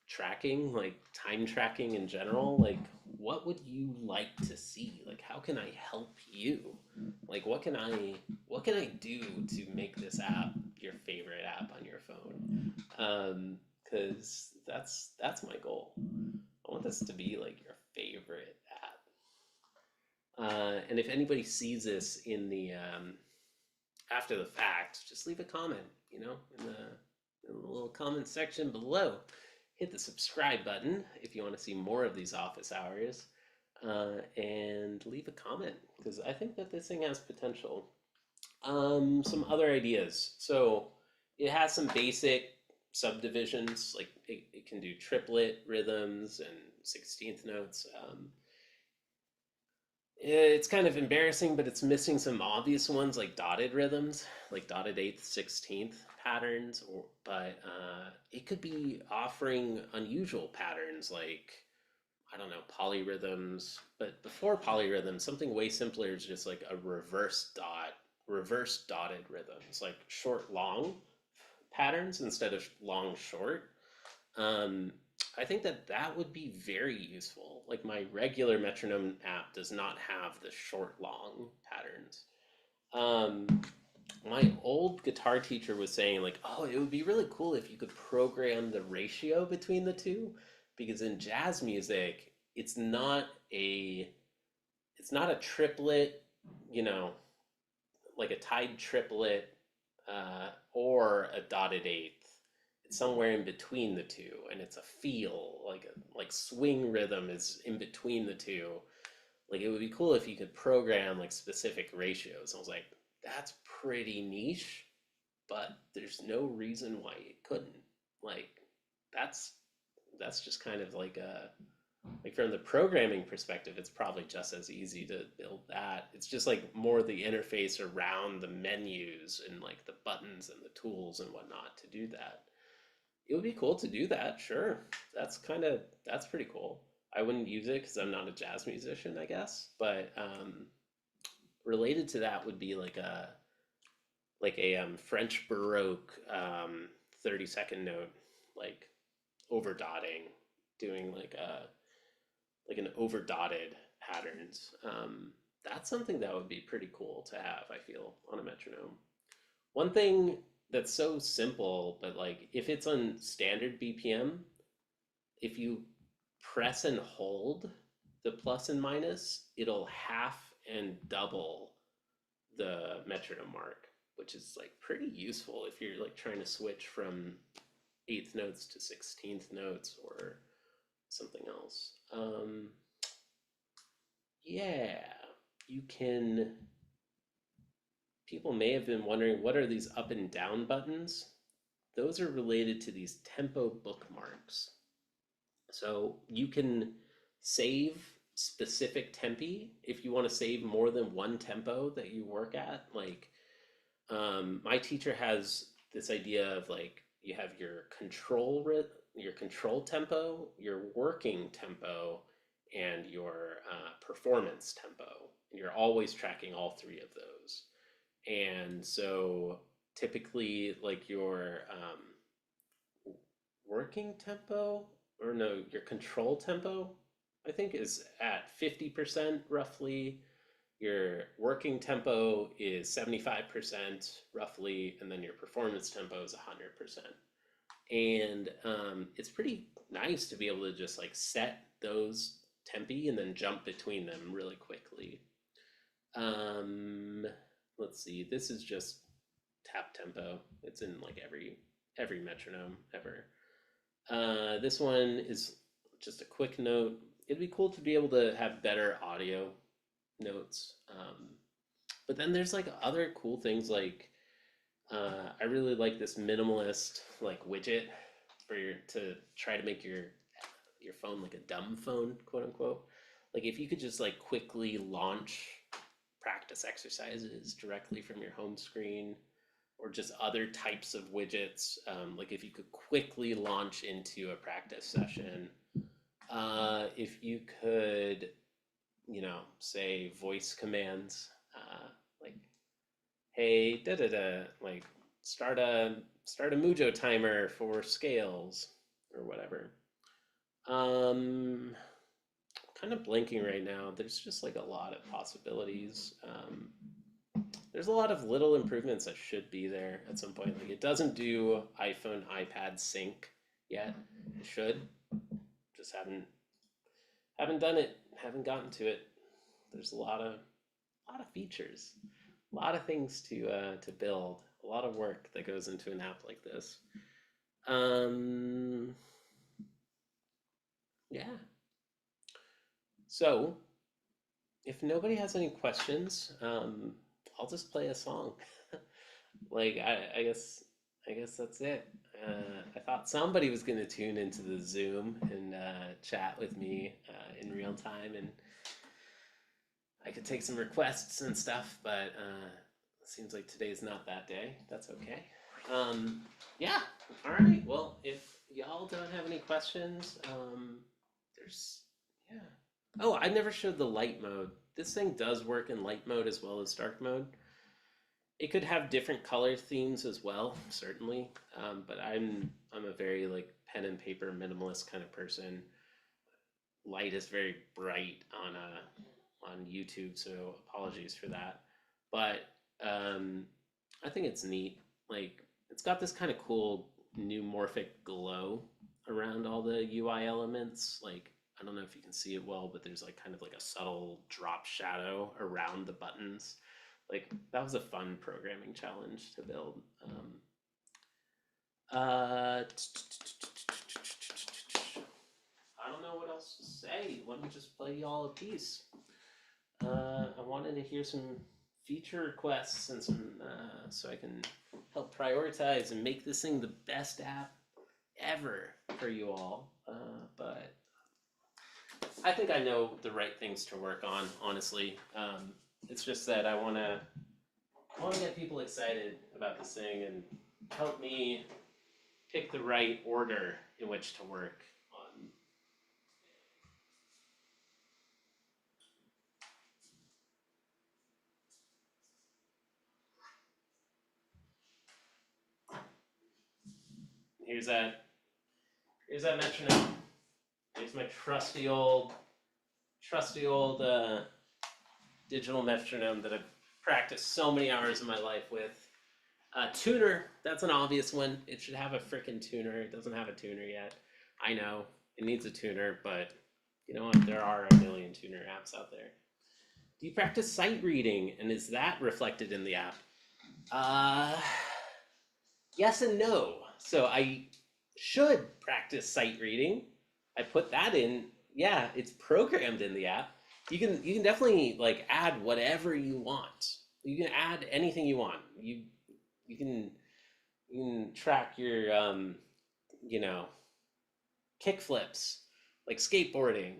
tracking, like time tracking in general? Like, what would you like to see? Like, how can I help you? Like, what can I do to make this app your favorite app on your phone? Because that's my goal. I want this to be like your favorite app. And if anybody sees this in the after the fact, just leave a comment, in the little comment section below. Hit the subscribe button if you want to see more of these office hours, and leave a comment because I think that this thing has potential. Some other ideas. So it has some basic subdivisions, like it can do triplet rhythms and 16th notes. It's kind of embarrassing, but it's missing some obvious ones like dotted rhythms, like dotted eighth, 16th patterns, but it could be offering unusual patterns like I don't know, polyrhythms. But before polyrhythms, something way simpler is just like a reverse dotted rhythms, like short long patterns instead of long short. Um, I think that that would be very useful. Like my regular metronome app does not have the short long patterns. Um, my old guitar teacher was saying like, oh, it would be really cool if you could program the ratio between the two, because in jazz music, a it's not a triplet, you know, like a tied triplet or a dotted eighth. It's somewhere in between the two, and it's a feel like swing rhythm is in between the two. Like it would be cool if you could program like specific ratios. I was like, that's pretty niche, but there's no reason why it couldn't. Like that's that's just kind of like from the programming perspective, it's probably just as easy to build that. It's just like more the interface around the menus and like the buttons and the tools and whatnot to do that. It would be cool to do that, sure. That's pretty cool. I wouldn't use it because I'm not a jazz musician, I guess. But related to that would be like a French Baroque 30-second note, like over dotting, doing like an over dotted patterns. That's something that would be pretty cool to have, I feel, on a metronome. One thing that's so simple, but like if it's on standard BPM, if you press and hold the plus and minus, it'll half and double the metronome mark, which is like pretty useful if you're like trying to switch from eighth notes to 16th notes or something else. Yeah, you can. People may have been wondering what are these up and down buttons? those are related to these tempo bookmarks. So you can save specific tempi if you want to save more than one tempo that you work at. Like my teacher has this idea of like you have your your control tempo, your working tempo, and your performance tempo. And you're always tracking all three of those. And so typically, like your working tempo, or no, your control tempo, I think is at 50% roughly. Your working tempo is 75% roughly, and then your performance tempo is 100%. And it's pretty nice to be able to just like set those tempi and then jump between them really quickly. Um, let's see. This is just tap tempo. It's in like every metronome ever. This one is just a quick note. It'd be cool to be able to have better audio notes. But then there's like other cool things like I really like this minimalist like widget for your to try to make your phone like a dumb phone, quote unquote. Like if you could just like quickly launch practice exercises directly from your home screen, or just other types of widgets. Like if you could quickly launch into a practice session, if you could, say voice commands, like, hey, da da da, like start a Mujo timer for scales or whatever. Um, Kind of blinking right now. There's just like a lot of possibilities. There's a lot of little improvements that should be there at some point. Like it doesn't do iPhone iPad sync yet. It should. Just haven't done it. Haven't gotten to it. There's a lot of features, a lot of things to build, a lot of work that goes into an app like this. Um, yeah. So if nobody has any questions, I'll just play a song. Like I guess that's it. I thought somebody was going to tune into the Zoom and chat with me in real time, and I could take some requests and stuff. But it seems like today's not that day. That's okay. Yeah. All right. Well, if y'all don't have any questions, there's yeah. Oh, I never showed the light mode. This thing does work in light mode as well as dark mode. It could have different color themes as well, certainly. But I'm a very like pen and paper minimalist kind of person. Light is very bright on YouTube, so apologies for that. But um, I think it's neat. Like it's got this kind of cool new morphic glow around all the UI elements. Like I don't know if you can see it well, but there's like kind of like a subtle drop shadow around the buttons. Like that was a fun programming challenge to build. Uh, I don't know what else to say. Let me just play y'all a piece. I wanted to hear some feature requests and some so I can help prioritize and make this thing the best app ever for you all. But I think I know the right things to work on. Honestly, it's just that I want to get people excited about this thing and help me pick the right order in which to work on. Here's that. Here's that metronome. Here's my trusty old digital metronome that I've practiced so many hours of my life with. Tuner, that's an obvious one. It should have a frickin' tuner. It doesn't have a tuner yet. I know it needs a tuner, but you know what? There are a million tuner apps out there. Do you practice sight reading, and is that reflected in the app? Uh, yes and no. So I should practice sight reading. I put that in. Yeah, it's programmed in the app. You can definitely like add whatever you want. You can add anything you want. You can You can track your you know, kick flips, like skateboarding,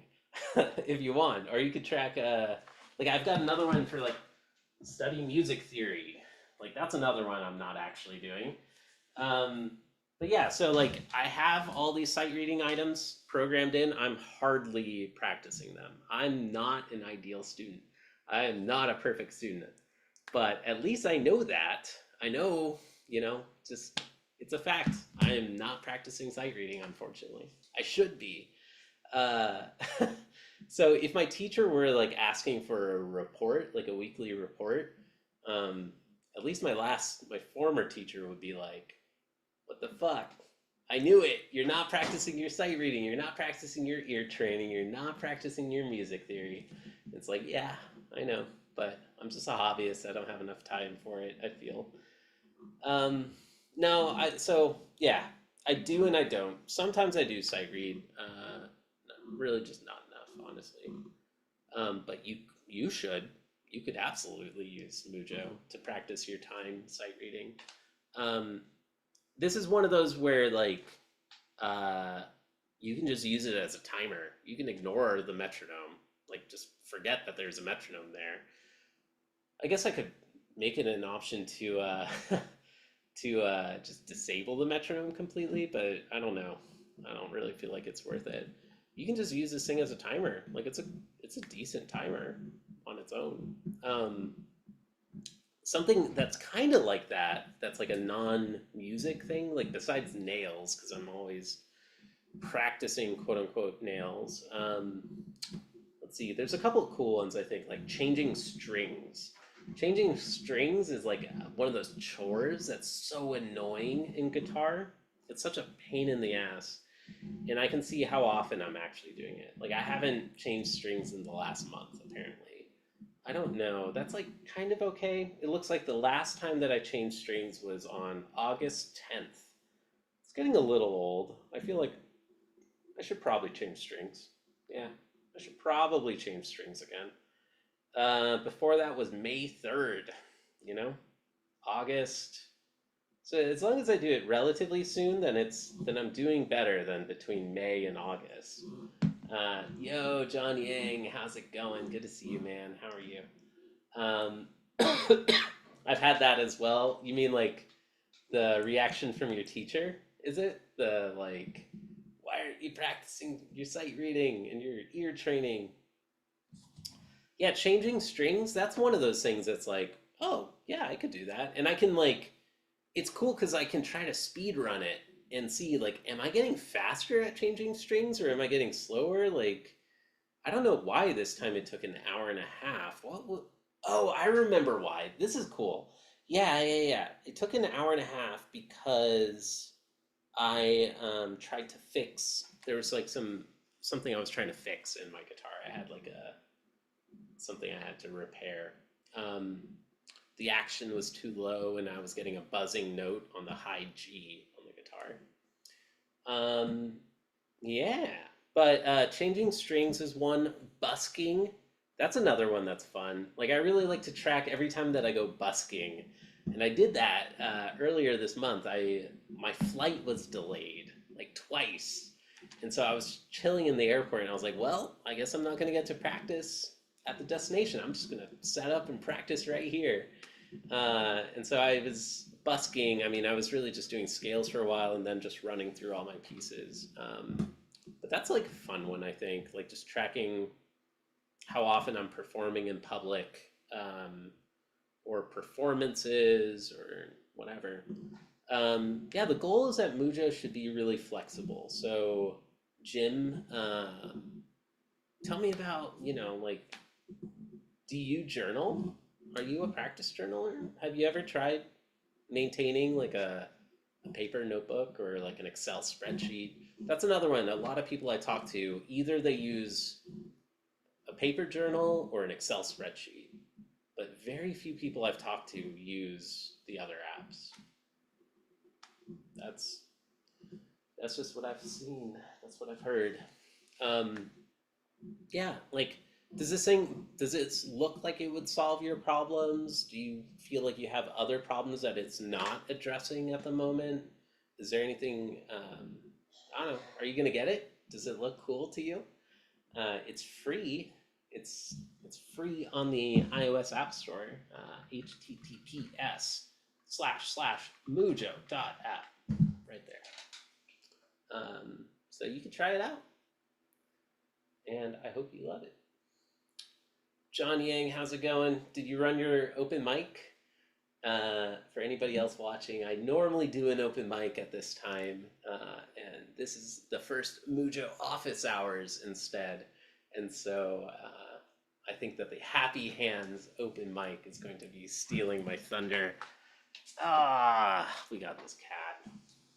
if you want, or you could track like I've got another one for like study music theory. Like that's another one I'm not actually doing. Um, but yeah, so like I have all these sight reading items programmed in. I'm hardly practicing them. I'm not an ideal student. I am not a perfect student, but at least I know that. I know, just it's a fact. I am not practicing sight reading, unfortunately. I should be. Uh, so if my teacher were like asking for a report, like a weekly report, um, at least my former teacher would be like, "What the fuck? I knew it. You're not practicing your sight reading. You're not practicing your ear training. You're not practicing your music theory." It's like, yeah, I know, but I'm just a hobbyist. I don't have enough time for it, I feel. Um, no, so yeah, I do and I don't. Sometimes I do sight read. Really just not enough, honestly. But you should. You could absolutely use Mujo to practice your time sight reading. Um, this is one of those where like uh, you can just use it as a timer. You can ignore the metronome. Like just forget that there's a metronome there. I guess I could make it an option to to just disable the metronome completely, but I don't know. I don't really feel like it's worth it. You can just use this thing as a timer. Like it's a decent timer on its own. Um, Something that's kind of like that. That's like a non-music thing. Like besides nails, because I'm always practicing quote unquote nails. Let's see. There's a couple of cool ones I think, like changing strings. Changing strings is like one of those chores that's so annoying in guitar. It's such a pain in the ass, and I can see how often I'm actually doing it. Like I haven't changed strings in the last month apparently. I don't know. That's like kind of okay. It looks like the last time that I changed strings was on August 10th. It's getting a little old. I feel like I should probably change strings. Yeah, I should probably change strings again. Before that was May 3rd, you know, August. So as long as I do it relatively soon, then I'm doing better than between May and August. Yo, John Yang, how's it going? Good to see you, man. How are you? Um, I've had that as well. You mean like the reaction from your teacher? Is it the like, why aren't you practicing your sight reading and your ear training? Yeah, changing strings, that's one of those things that's like, oh, yeah, I could do that. And I can like it's cool cuz I can try to speed run it and see like am I getting faster at changing strings or am I getting slower? Like I don't know why this time it took an hour and a half. Oh, I remember why. This is cool. Yeah, yeah, yeah. It took an hour and a half because I tried to fix. There was like something I was trying to fix in my guitar. I had like a something I had to repair. Um, the action was too low, and I was getting a buzzing note on the high G on the guitar. Um, yeah, but changing strings is one. Busking, that's another one that's fun. Like I really like to track every time that I go busking, and I did that earlier this month. I my flight was delayed like twice, and so I was chilling in the airport, and I was like, well, I guess I'm not gonna get to practice at the destination. I'm just gonna set up and practice right here. And so I was busking. I mean, I was really just doing scales for a while and then just running through all my pieces. But that's like a fun one, I think, like just tracking how often I'm performing in public or performances or whatever. Yeah, the goal is that Mujo should be really flexible. So, Jim, tell me about, like, do you journal? Are you a practice journaler? Have you ever tried maintaining like a paper notebook or like an Excel spreadsheet? That's another one. A lot of people I talk to, either they use a paper journal or an Excel spreadsheet, but very few people I've talked to use the other apps. That's that's just what I've seen. That's what I've heard. Um, yeah, like does it look like it would solve your problems? Do you feel like you have other problems that it's not addressing at the moment? Is there anything, I don't know, are you gonna get it? Does it look cool to you? It's free. It's free on the iOS App Store. https://mujo.app right there. So you can try it out, and I hope you love it. John Yang, how's it going? Did you run your open mic? For anybody else watching, I normally do an open mic at this time, and this is the first Mujo office hours instead. And so I think that the Happy Hands open mic is going to be stealing my thunder. We got this cat.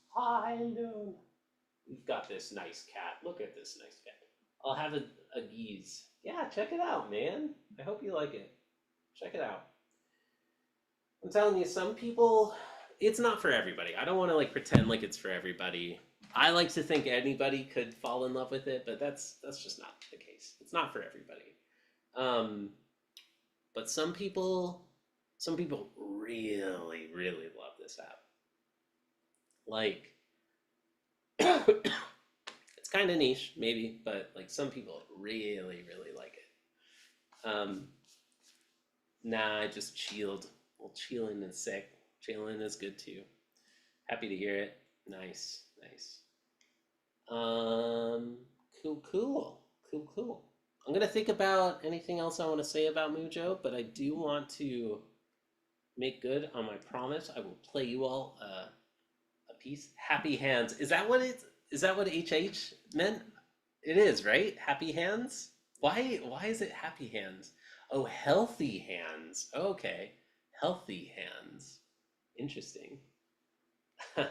Hi, how you doing? We've got this nice cat. Look at this nice cat. I'll have a geese. Yeah, check it out, man. I hope you like it. Check it out. I'm telling you, some people, it's not for everybody. I don't want to like pretend like it's for everybody. I like to think anybody could fall in love with it, but that's just not the case. It's not for everybody. But some people really, really love this app. Like, it's kind of niche, maybe, but like some people really, really like it. Nah, I just chilled. Well, chilling is sick. Chilling is good too. Happy to hear it. Nice, nice. Cool. I'm gonna think about anything else I want to say about Mujo, but I do want to make good on my promise. I will play you all a piece. Happy Hands. Is that what HH meant? It is, right? Happy Hands? Why is it Happy Hands? Oh, Healthy Hands. Okay. Healthy Hands. Interesting. All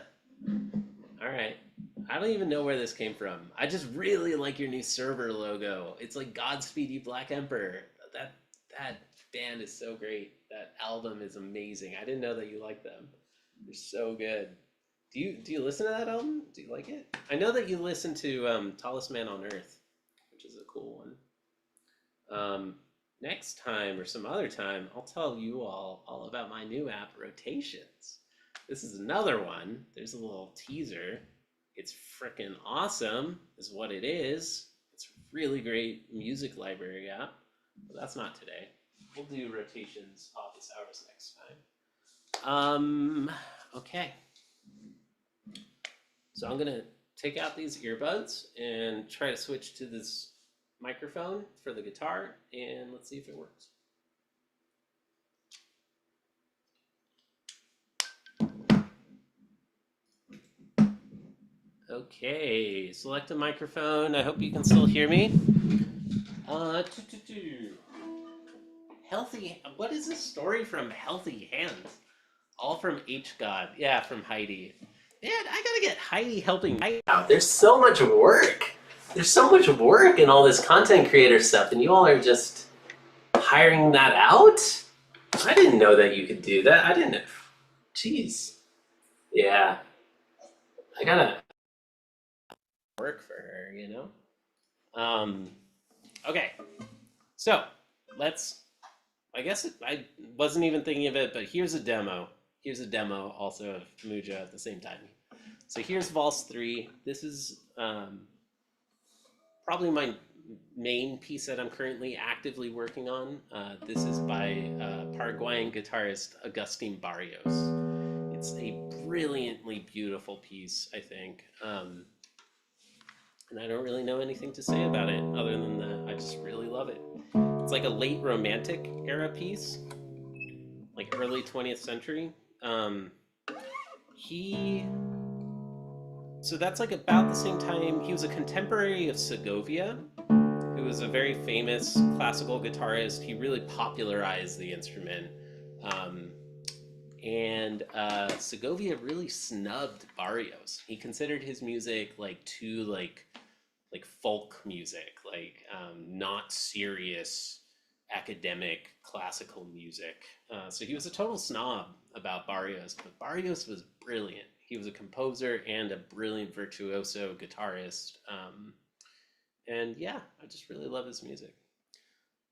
right. I don't even know where this came from. I just really like your new server logo. It's like Godspeed You Black Emperor. That band is so great. That album is amazing. I didn't know that you liked them. They're so good. Do you listen to that album? Do you like it? I know that you listen to Tallest Man on Earth, which is a cool one. Next time or some other time, I'll tell you all about my new app, Rotations. This is another one. There's a little teaser. It's freaking awesome, is what it is. It's a really great music library app, but that's not today. We'll do Rotations office hours next time. Okay. So I'm gonna take out these earbuds and try to switch to this microphone for the guitar, and let's see if it works. Okay, select a microphone. I hope you can still hear me. Healthy. What is this story from Healthy Hands? All from H God. Yeah, from Heidi. Man, I gotta get Heidi helping me out. There's so much work. There's so much work in all this content creator stuff, and you all are just hiring that out? I didn't know that you could do that. I didn't. Jeez. Yeah. I gotta work for her, you know? Okay. So, I guess I wasn't even thinking of it, but here's a demo. Here's a demo also of Mujo at the same time. So here's Valse 3. This is probably my main piece that I'm currently actively working on. This is by Paraguayan guitarist Agustin Barrios. It's a brilliantly beautiful piece, I think. And I don't really know anything to say about it other than that I just really love it. It's like a late romantic era piece, like early 20th century. So that's like about the same time. He was a contemporary of Segovia, who was a very famous classical guitarist. He really popularized the instrument. And Segovia really snubbed Barrios. He considered his music like too like folk music, like not serious academic classical music. So he was a total snob about Barrios, but Barrios was brilliant. He was a composer and a brilliant virtuoso guitarist. And yeah, I just really love his music.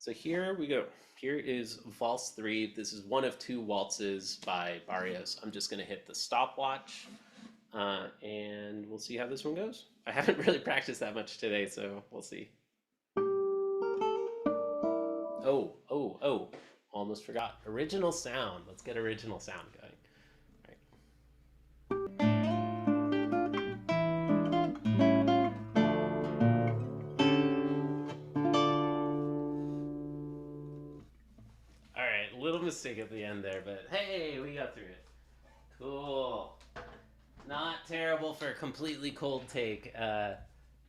So here we go. Here is Valse 3. This is one of two waltzes by Barrios. I'm just going to hit the stopwatch and we'll see how this one goes. I haven't really practiced that much today, so we'll see. Oh, oh, oh. Almost forgot. Original sound. Let's get original sound going. All right, a little mistake at the end there, but hey, we got through it. Cool. Not terrible for a completely cold take.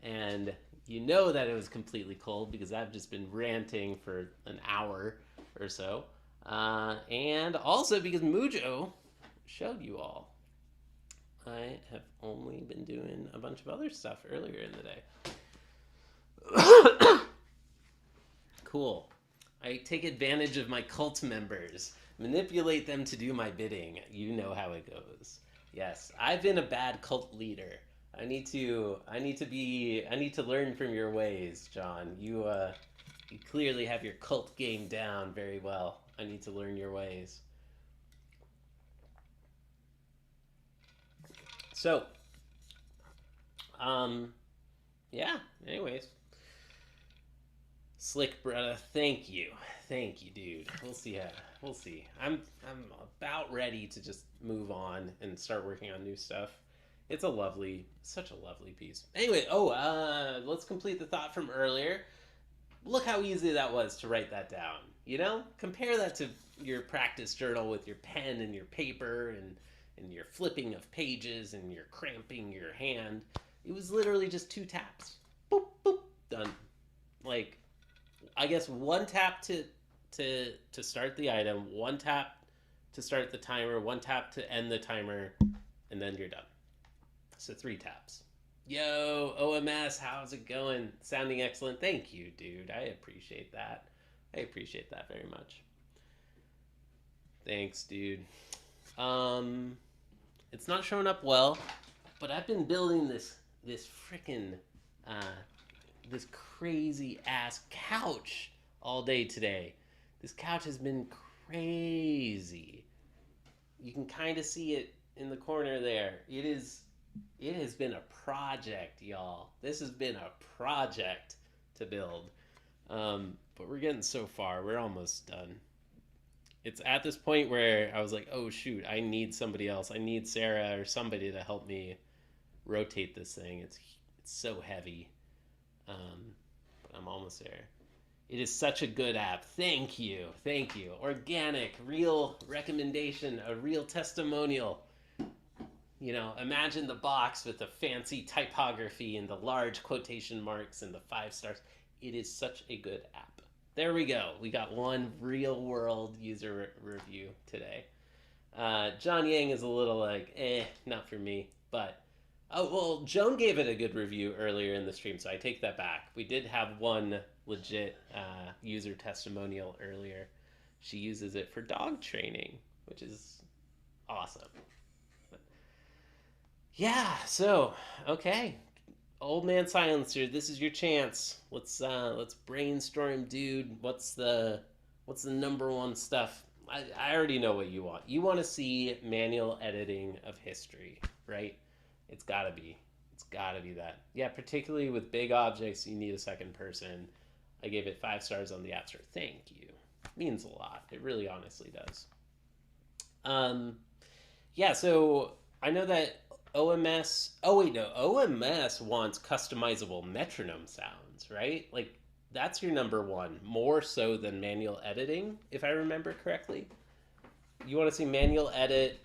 And you know that it was completely cold because I've just been ranting for an hour or so. And also because Mujo showed you all. I have only been doing a bunch of other stuff earlier in the day. Cool. I take advantage of my cult members, manipulate them to do my bidding. You know how it goes. Yes, I've been a bad cult leader. I need to learn from your ways, John. You clearly have your cult game down very well. I need to learn your ways. So, yeah, anyways. Slick brother, thank you, dude. We'll see. I'm about ready to just move on and start working on new stuff. It's such a lovely piece. Anyway, let's complete the thought from earlier. Look how easy that was to write that down. You know, compare that to your practice journal with your pen and your paper and your flipping of pages and your cramping your hand. It was literally just 2 taps. Boop boop, done. Like, I guess one tap to start the item, one tap to start the timer, one tap to end the timer, and then you're done. So 3 taps. Yo, OMS, how's it going? Sounding excellent. Thank you, dude. I appreciate that. I appreciate that very much. Thanks, dude. It's not showing up well, but I've been building this freaking this crazy ass couch all day today. This couch has been crazy. You can kind of see it in the corner there. It has been a project, y'all. This has been a project to build. But we're getting so far. We're almost done. It's at this point where I was like, oh shoot, I need somebody else. I need Sarah or somebody to help me rotate this thing. It's so heavy. But I'm almost there. It is such a good app. Thank you. Thank you. Organic, real recommendation, a real testimonial. You know, imagine the box with the fancy typography and the large quotation marks and the 5 stars. It is such a good app. There we go. We got one real world user review today. John Yang is a little like, not for me. But, oh, well, Joan gave it a good review earlier in the stream, so I take that back. We did have one legit user testimonial earlier. She uses it for dog training, which is awesome. Yeah, so, okay. Old man silencer, this is your chance. Let's brainstorm, dude. What's the number one stuff? I already know what you want. You want to see manual editing of history, right? It's gotta be. It's gotta be that. Yeah, particularly with big objects, you need a second person. I gave it 5 stars on the App Store. Thank you. It means a lot. It really honestly does. Yeah, so I know that OMS. Oh wait, no. OMS wants customizable metronome sounds, right? Like that's your number one, more so than manual editing, if I remember correctly. You want to see manual edit.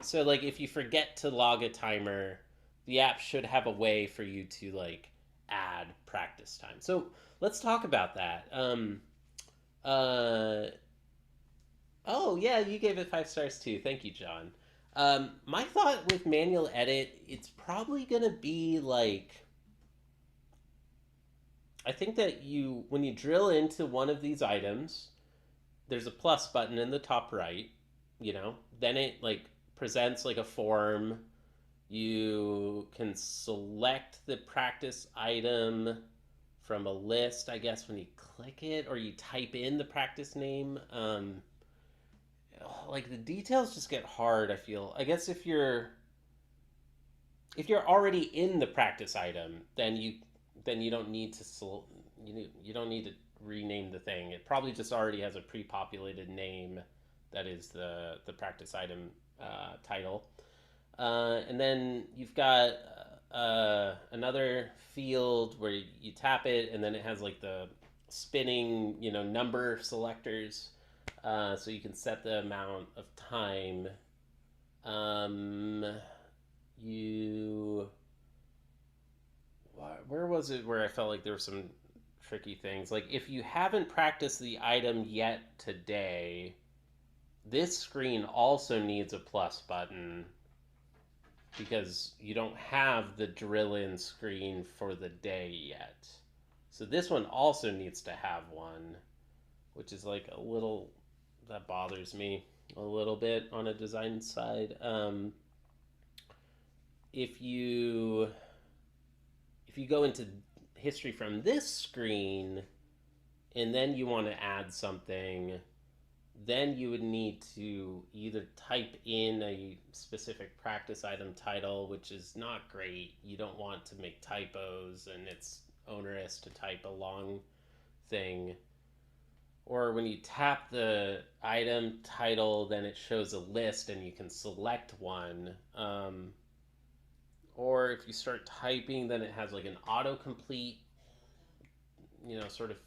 So like if you forget to log a timer, the app should have a way for you to like add practice time. So let's talk about that. Oh yeah, you gave it 5 stars too. Thank you, John. My thought with manual edit, it's probably gonna be like, I think that when you drill into one of these items, there's a plus button in the top right, then it like presents like a form. You can select the practice item from a list, I guess, when you click it or you type in the practice name. Like the details just get hard, I feel. I guess if you're already in the practice item, then you don't need to you don't need to rename the thing. It probably just already has a pre-populated name that is the practice item title. And then you've got another field where you tap it, and then it has like the spinning, number selectors, so you can set the amount of time. Um, you where was it where I felt like there were some tricky things? Like if you haven't practiced the item yet today, this screen also needs a plus button because you don't have the drill in screen for the day yet. So this one also needs to have one, which is like a little, that bothers me a little bit on a design side. If you if you go into history from this screen and then you want to add something, then you would need to either type in a specific practice item title, which is not great. You don't want to make typos, and it's onerous to type a long thing. Or when you tap the item title, then it shows a list and you can select one. Or if you start typing, then it has like an autocomplete, sort of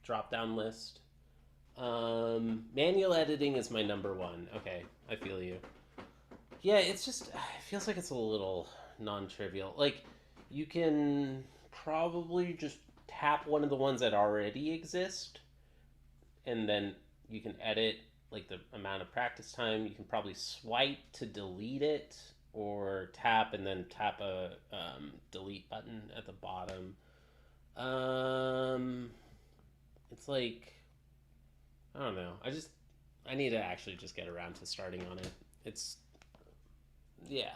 drop down list. Manual editing is my number one. Okay, I feel you. Yeah, it feels like it's a little non-trivial. Like, you can probably just tap one of the ones that already exist, and then you can edit like the amount of practice time. You can probably swipe to delete it, or tap and then tap a delete button at the bottom. It's like, I don't know. I need to actually just get around to starting on it. It's yeah.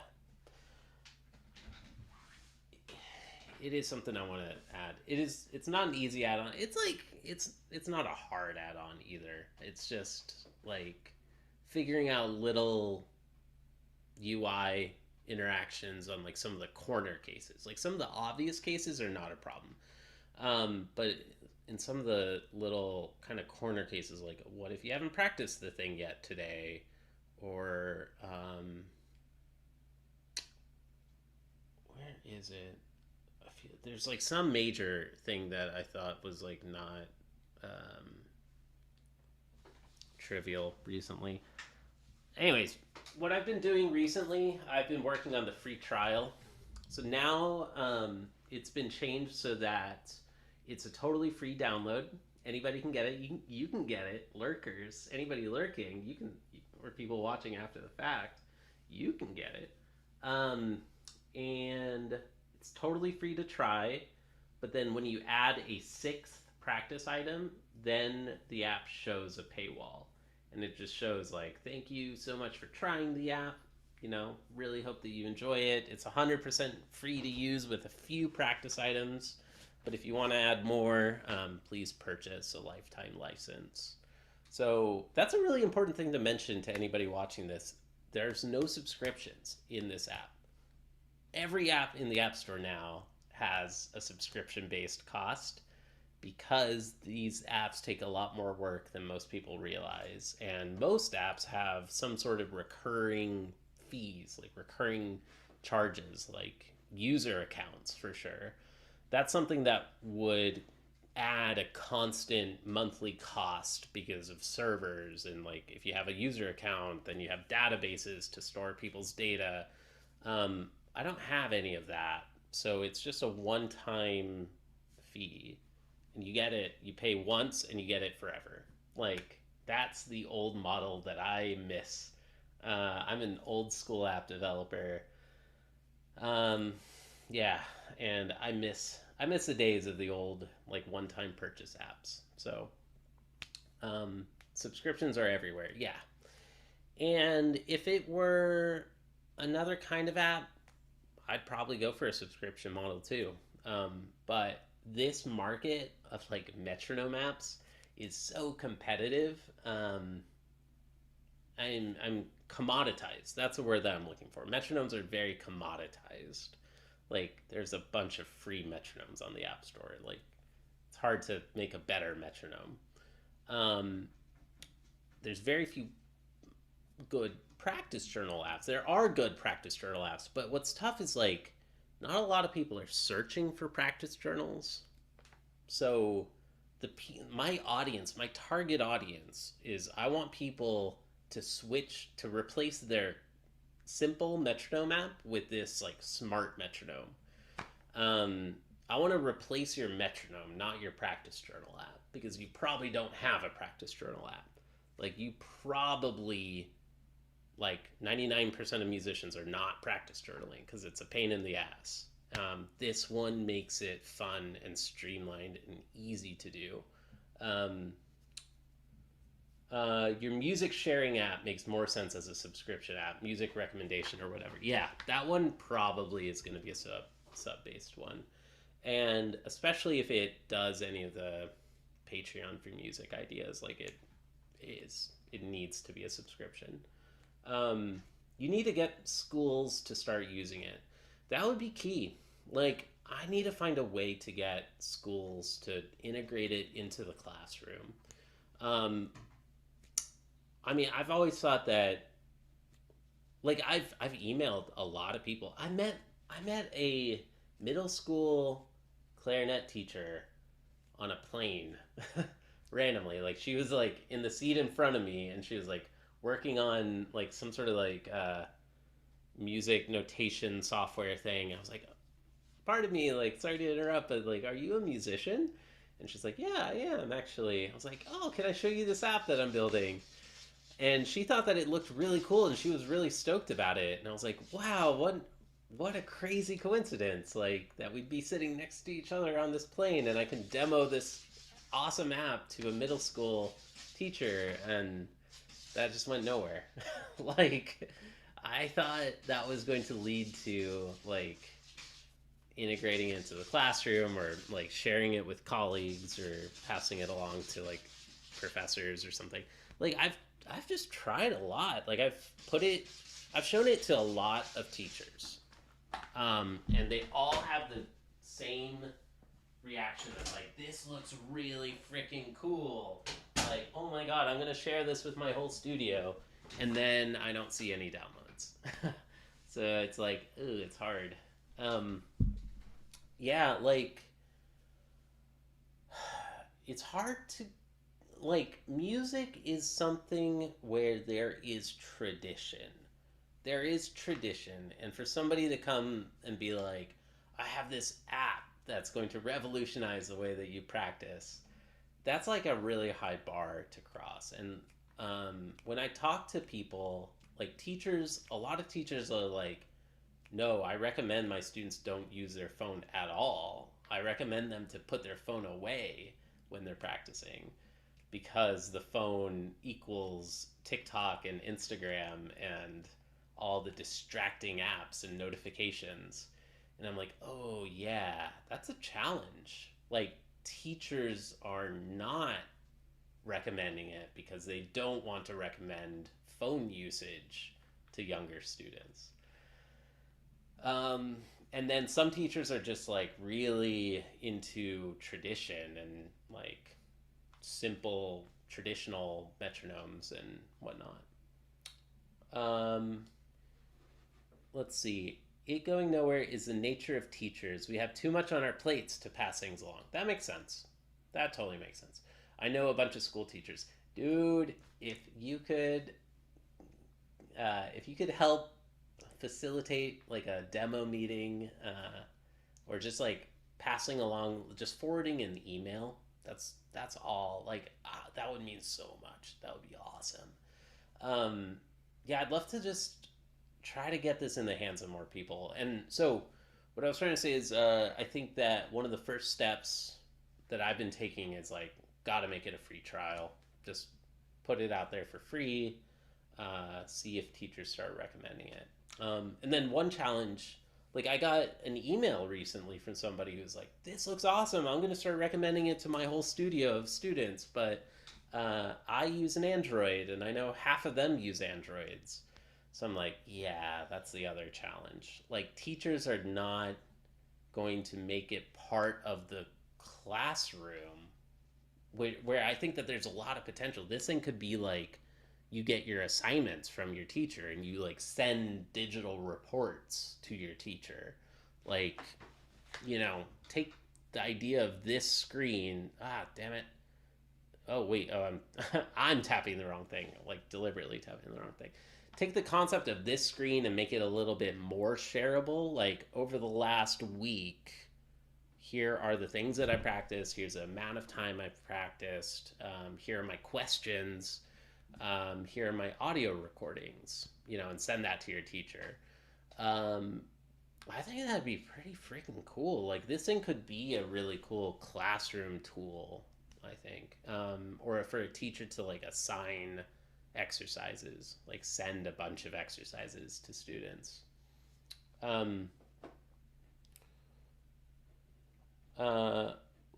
It is something I want to add. It's not an easy add-on. It's not a hard add-on either. It's just like figuring out little UI interactions on like some of the corner cases. Like some of the obvious cases are not a problem. But in some of the little kind of corner cases, like what if you haven't practiced the thing yet today, or where is it? There's like some major thing that I thought was like not um, trivial recently. Anyways, what I've been doing recently, I've been working on the free trial. So now it's been changed so that it's a totally free download. Anybody can get it. You can get it. Lurkers, anybody lurking, you can, or people watching after the fact, you can get it. And it's totally free to try. But then when you add a sixth practice item, then the app shows a paywall. And it just shows like, thank you so much for trying the app. Really hope that you enjoy it. It's 100% free to use with a few practice items. But if you want to add more, please purchase a lifetime license. So that's a really important thing to mention to anybody watching this. There's no subscriptions in this app. Every app in the App Store now has a subscription-based cost because these apps take a lot more work than most people realize. And most apps have some sort of recurring fees, like recurring charges, like user accounts for sure. That's something that would add a constant monthly cost because of servers, and like if you have a user account, then you have databases to store people's data. I don't have any of that, so it's just a one-time fee, and you get it. You pay once, and you get it forever. Like that's the old model that I miss. I'm an old school app developer. Yeah, and I miss the days of the old like one-time purchase apps. So subscriptions are everywhere. Yeah, and if it were another kind of app, I'd probably go for a subscription model too. But this market of like metronome apps is so competitive. I'm commoditized. That's a word that I'm looking for. Metronomes are very commoditized. Like there's a bunch of free metronomes on the App Store. Like it's hard to make a better metronome. Um, there's very few good practice journal apps. There are good practice journal apps, but what's tough is like not a lot of people are searching for practice journals. So the my audience, my target audience is I want people to switch to replace their simple metronome app with this like smart metronome. Um, I want to replace your metronome, not your practice journal app, because you probably don't have a practice journal app. Like you probably like 99% of musicians are not practice journaling because it's a pain in the ass. This one makes it fun and streamlined and easy to do. Um, your music sharing app makes more sense as a subscription app, music recommendation or whatever. Yeah, that one probably is going to be a sub based one, and especially if it does any of the Patreon for music ideas, like it needs to be a subscription. Um, you need to get schools to start using it. That would be key. Like, I need to find a way to get schools to integrate it into the classroom. Um, I mean, I've always thought that, like, I've emailed a lot of people. I met a middle school clarinet teacher on a plane randomly. Like she was like in the seat in front of me, and she was like working on like some sort of like music notation software thing. I was like, part of me like, sorry to interrupt, but like, are you a musician? And she's like, yeah, I am actually. I was like, oh, can I show you this app that I'm building? And she thought that it looked really cool, and she was really stoked about it. And I was like, wow, what a crazy coincidence, like that we'd be sitting next to each other on this plane and I can demo this awesome app to a middle school teacher. And that just went nowhere. Like I thought that was going to lead to like integrating it into the classroom or like sharing it with colleagues or passing it along to like professors or something. Like I've just tried a lot. Like I've shown it to a lot of teachers, and they all have the same reaction of like, this looks really freaking cool. Like, oh my god, I'm gonna share this with my whole studio, and then I don't see any downloads. So it's like, ooh, it's hard. Um, yeah, like it's hard to like music is something where there is tradition. There is tradition, and for somebody to come and be like, I have this app that's going to revolutionize the way that you practice, that's like a really high bar to cross. And when I talk to people, like teachers, a lot of teachers are like, no, I recommend my students don't use their phone at all. I recommend them to put their phone away when they're practicing because the phone equals TikTok and Instagram and all the distracting apps and notifications. And I'm like, oh, yeah, that's a challenge. Like, teachers are not recommending it because they don't want to recommend phone usage to younger students. And then some teachers are just like really into tradition and like simple traditional metronomes and whatnot. Um, let's see. It going nowhere is the nature of teachers. We have too much on our plates to pass things along. That makes sense. That totally makes sense. I know a bunch of school teachers. Dude, if you could help facilitate like a demo meeting, or just like passing along, just forwarding an email. That's all. Like that would mean so much. That would be awesome. Um, yeah, I'd love to just try to get this in the hands of more people. And so, what I was trying to say is, I think that one of the first steps that I've been taking is like, gotta make it a free trial. Just put it out there for free. See if teachers start recommending it. And then one challenge, Like I got an email recently from somebody who's like, "This looks awesome. I'm going to start recommending it to my whole studio of students." But I use an Android, and I know half of them use Androids. So I'm like, yeah, that's the other challenge. Like teachers are not going to make it part of the classroom where I think that there's a lot of potential. This thing could be like you get your assignments from your teacher and you like send digital reports to your teacher. Like, take the idea of this screen. Ah, damn it. Oh, wait. Oh, I'm tapping the wrong thing, like deliberately tapping the wrong thing. Take the concept of this screen and make it a little bit more shareable. Like over the last week, here are the things that I practiced. Here's the amount of time I've practiced. Here are my questions. Here are my audio recordings, and send that to your teacher. Um, I think that'd be pretty freaking cool. Like, this thing could be a really cool classroom tool, I think. Or for a teacher to, like, assign exercises, like, send a bunch of exercises to students. Um, Uh,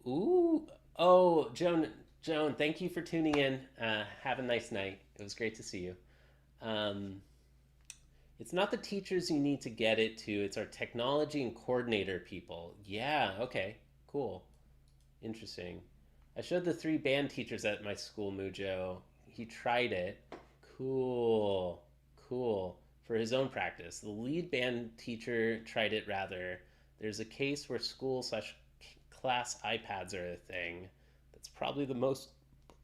ooh, oh, Joan, thank you for tuning in. Have a nice night. It was great to see you. Um, it's not the teachers you need to get it to, it's our technology and coordinator people. Yeah, okay, cool. Interesting. I showed the 3 band teachers at my school, Mujo. He tried it. Cool, cool. For his own practice. The lead band teacher tried it rather. There's a case where school/slash class iPads are a thing. That's probably the most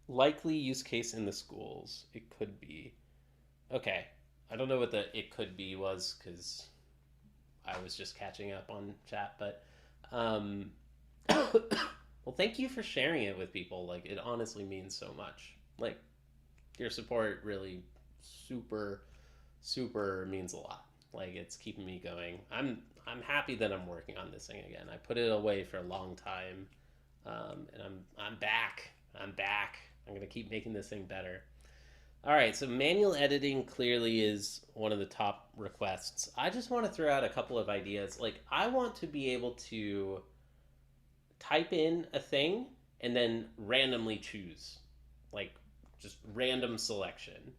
likely use case in the schools. It could be. Okay. I don't know what the it could be was because I was just catching up on chat, but um, well, thank you for sharing it with people. Like, it honestly means so much. Like, your support really super, super means a lot. Like, it's keeping me going. I'm happy that I'm working on this thing again. I put it away for a long time, and I'm back. I'm back. I'm gonna keep making this thing better. All right, so manual editing clearly is one of the top requests. I just want to throw out a couple of ideas. Like, I want to be able to type in a thing and then randomly choose, like just random selection.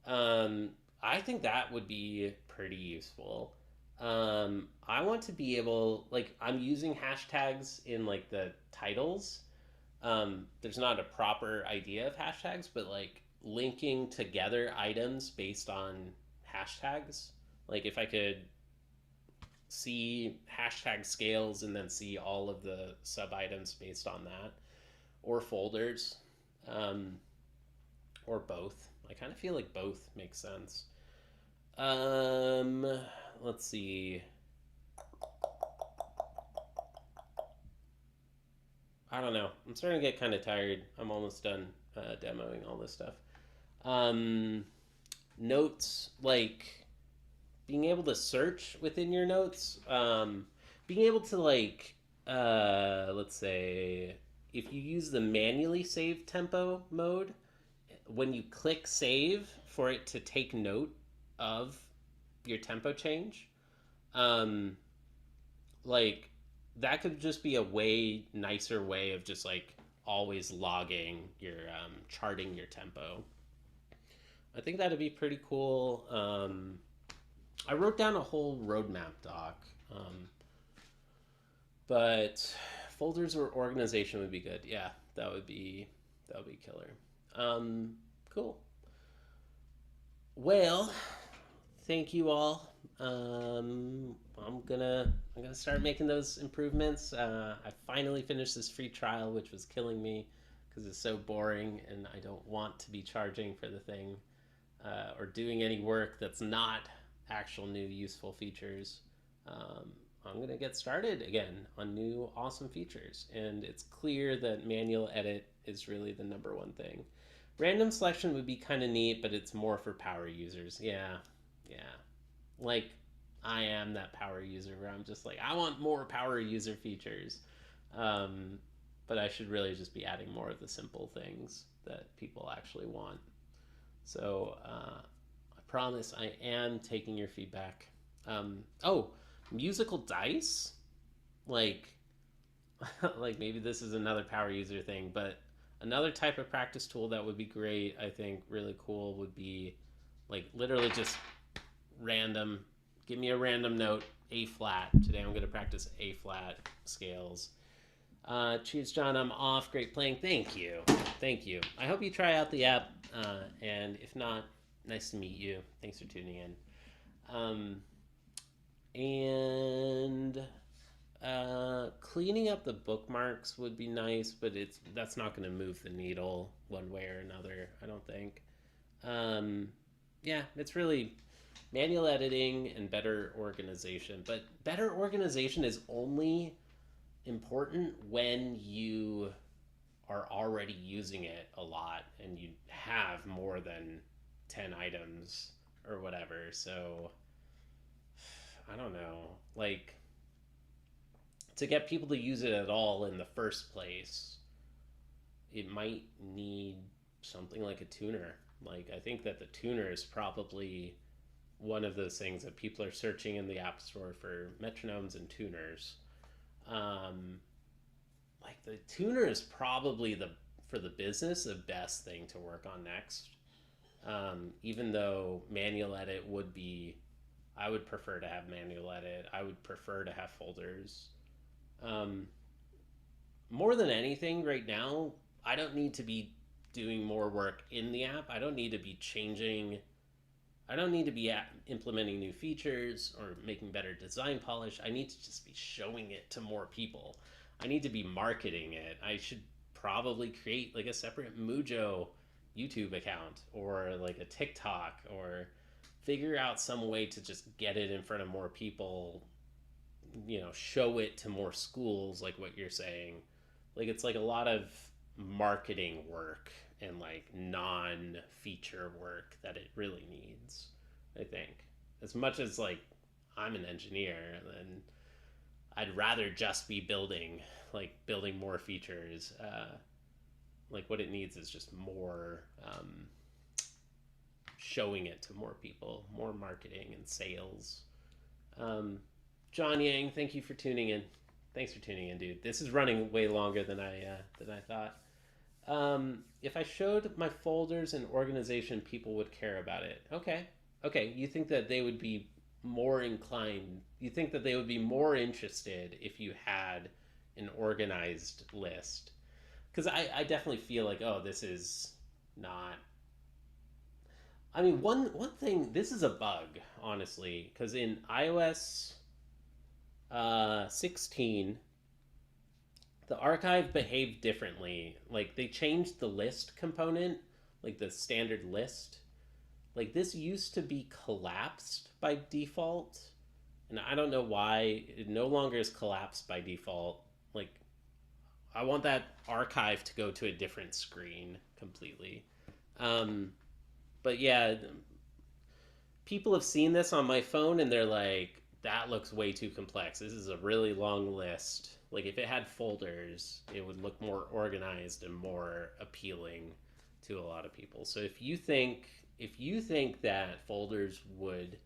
Um, I think that would be pretty useful. I want to be able, like, I'm using hashtags in like the titles. There's not a proper idea of hashtags, but like linking together items based on hashtags. Like, if I could see hashtag scales and then see all of the sub items based on that, or folders, um, or both. I kind of feel like both makes sense. Um, let's see. I don't know. I'm starting to get kind of tired. I'm almost done demoing all this stuff. Um, Notes, like being able to search within your notes, being able to like, let's say, if you use the manually save tempo mode, when you click save for it to take note of your tempo change, um, like that could just be a way nicer way of just like always logging your charting your tempo. I think that'd be pretty cool. I wrote down a whole roadmap doc, but folders or organization would be good. Yeah, that would be killer. Cool. Well, thank you all. I'm gonna start making those improvements. I finally finished this free trial, which was killing me because it's so boring, and I don't want to be charging for the thing or doing any work that's not actual new useful features. Um, I'm gonna get started again on new awesome features, and it's clear that manual edit is really the number one thing. Random selection would be kind of neat, but it's more for power users. Yeah, yeah. Like, I am that power user where I'm just like, I want more power user features. Um, but I should really just be adding more of the simple things that people actually want. So I promise I am taking your feedback. Oh, Musical dice, like like maybe this is another power user thing, but another type of practice tool that would be great, I think, really cool would be like literally just random. Give me a random note, A flat. Today I'm going to practice A flat scales. Cheers, John. I'm off. Great playing. Thank you. Thank you. I hope you try out the app. And if not, nice to meet you. Thanks for tuning in. And cleaning up the bookmarks would be nice, but that's not going to move the needle one way or another, I don't think. Um, yeah, it's really manual editing and better organization. But better organization is only important when you are already using it a lot and you have more than 10 items or whatever. So I don't know. Like, to get people to use it at all in the first place, it might need something like a tuner. Like, I think that the tuner is probably one of those things that people are searching in the App Store for metronomes and tuners. Um, like the tuner is probably the for the business the best thing to work on next. Even though manual edit would be, I would prefer to have manual edit. I would prefer to have folders. Um, More than anything, right now, I don't need to be doing more work in the app. I don't need to be changing. I don't need to be implementing new features or making better design polish. I need to just be showing it to more people. I need to be marketing it. I should probably create like a separate Mujo YouTube account or like a TikTok or figure out some way to just get it in front of more people, show it to more schools, like what you're saying. Like it's like a lot of marketing work and like non-feature work that it really needs, I think. As much as like I'm an engineer and I'd rather just be building more features. Like what it needs is just more showing it to more people, more marketing and sales. Um, John Yang, thank you for tuning in. Thanks for tuning in, dude. This is running way longer than I thought. If I showed my folders and organization, people would care about it. Okay, okay. You think that they would be more inclined? You think that they would be more interested if you had an organized list? Because I definitely feel like, oh, this is not. I mean, one thing. This is a bug, honestly, because in iOS 16, the archive behaved differently. Like they changed the list component, like the standard list. Like this used to be collapsed by default, and I don't know why it no longer is collapsed by default. Like I want that archive to go to a different screen completely. Um, but yeah, people have seen this on my phone and they're like, that looks way too complex. This is a really long list. Like if it had folders, it would look more organized and more appealing to a lot of people. So if you think that folders would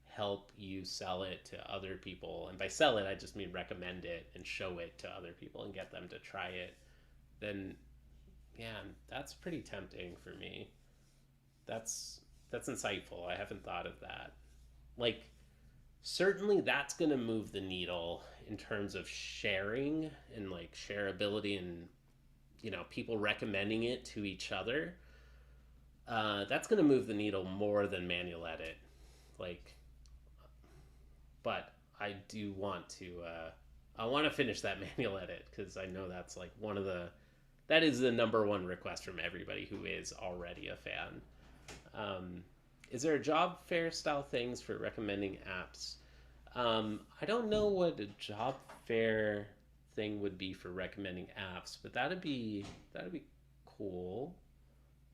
help you sell it to other people, and by sell it I just mean recommend it and show it to other people and get them to try it, then yeah, that's pretty tempting for me. That's insightful. I haven't thought of that. Like certainly that's going to move the needle in terms of sharing and like shareability and people recommending it to each other. That's going to move the needle more than manual edit. Like, but I do want to. I want to finish that manual edit because I know that's like that is the number one request from everybody who is already a fan. Um, is there a job fair style things for recommending apps? I don't know what a job fair thing would be for recommending apps, but that'd be cool.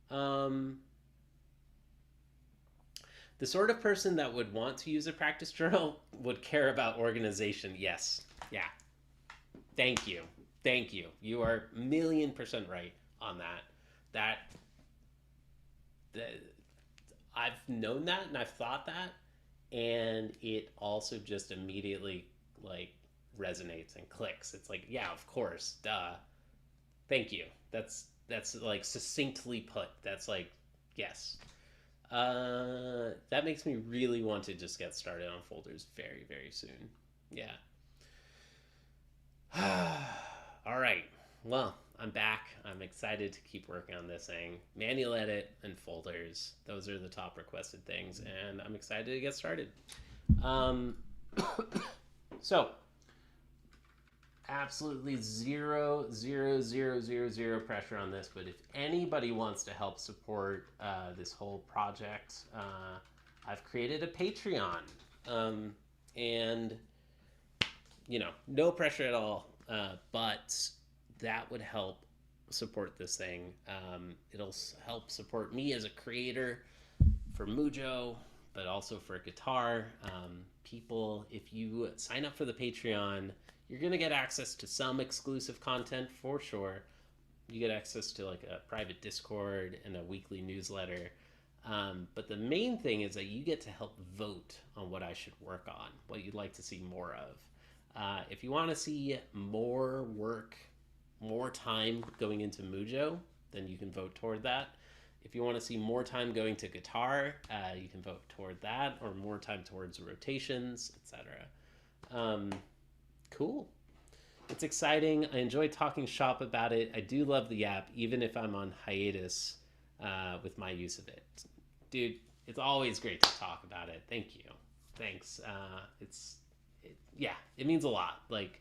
Um, the sort of person that would want to use a practice journal would care about organization. Yes, yeah. Thank you, thank you. You are 1,000,000% right on that. That, that I've known that and I've thought that, and it also just immediately like resonates and clicks. It's like, yeah, of course, duh. Thank you. That's like succinctly put. That's like, yes. That makes me really want to just get started on folders very, very soon. Yeah. All right. Well, I'm back. I'm excited to keep working on this thing. Manual edit and folders. Those are the top requested things, and I'm excited to get started. Um, so, absolutely zero pressure on this, but if anybody wants to help support this whole project, I've created a Patreon. And no pressure at all, but that would help support this thing. It'll help support me as a creator for Mujo, but also for guitar. People, if you sign up for the Patreon, you're going to get access to some exclusive content for sure. You get access to like a private Discord and a weekly newsletter. But the main thing is that you get to help vote on what I should work on, what you'd like to see more of. If you want to see more work, more time going into Mujo, then you can vote toward that. If you want to see more time going to guitar, you can vote toward that, or more time towards rotations, etc. Cool. It's exciting. I enjoy talking shop about it. I do love the app, even if I'm on hiatus with my use of it. Dude, it's always great to talk about it. Thank you. Thanks. It means a lot. Like,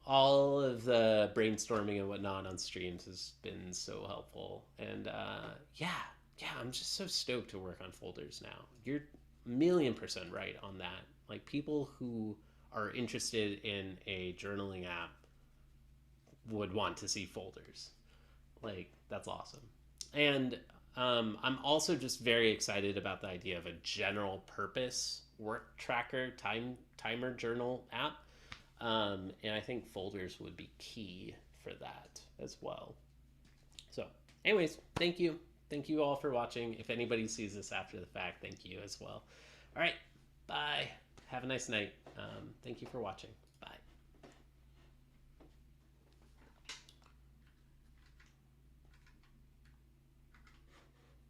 all of the brainstorming and whatnot on streams has been so helpful. And I'm just so stoked to work on folders now. You're 1,000,000% right on that. Like, people who are interested in a journaling app would want to see folders. Like, that's awesome. And I'm also just very excited about the idea of a general purpose work tracker timer journal app. And I think folders would be key for that as well. So, anyways, thank you. Thank you all for watching. If anybody sees this after the fact, thank you as well. All right, bye. Have a nice night. Thank you for watching.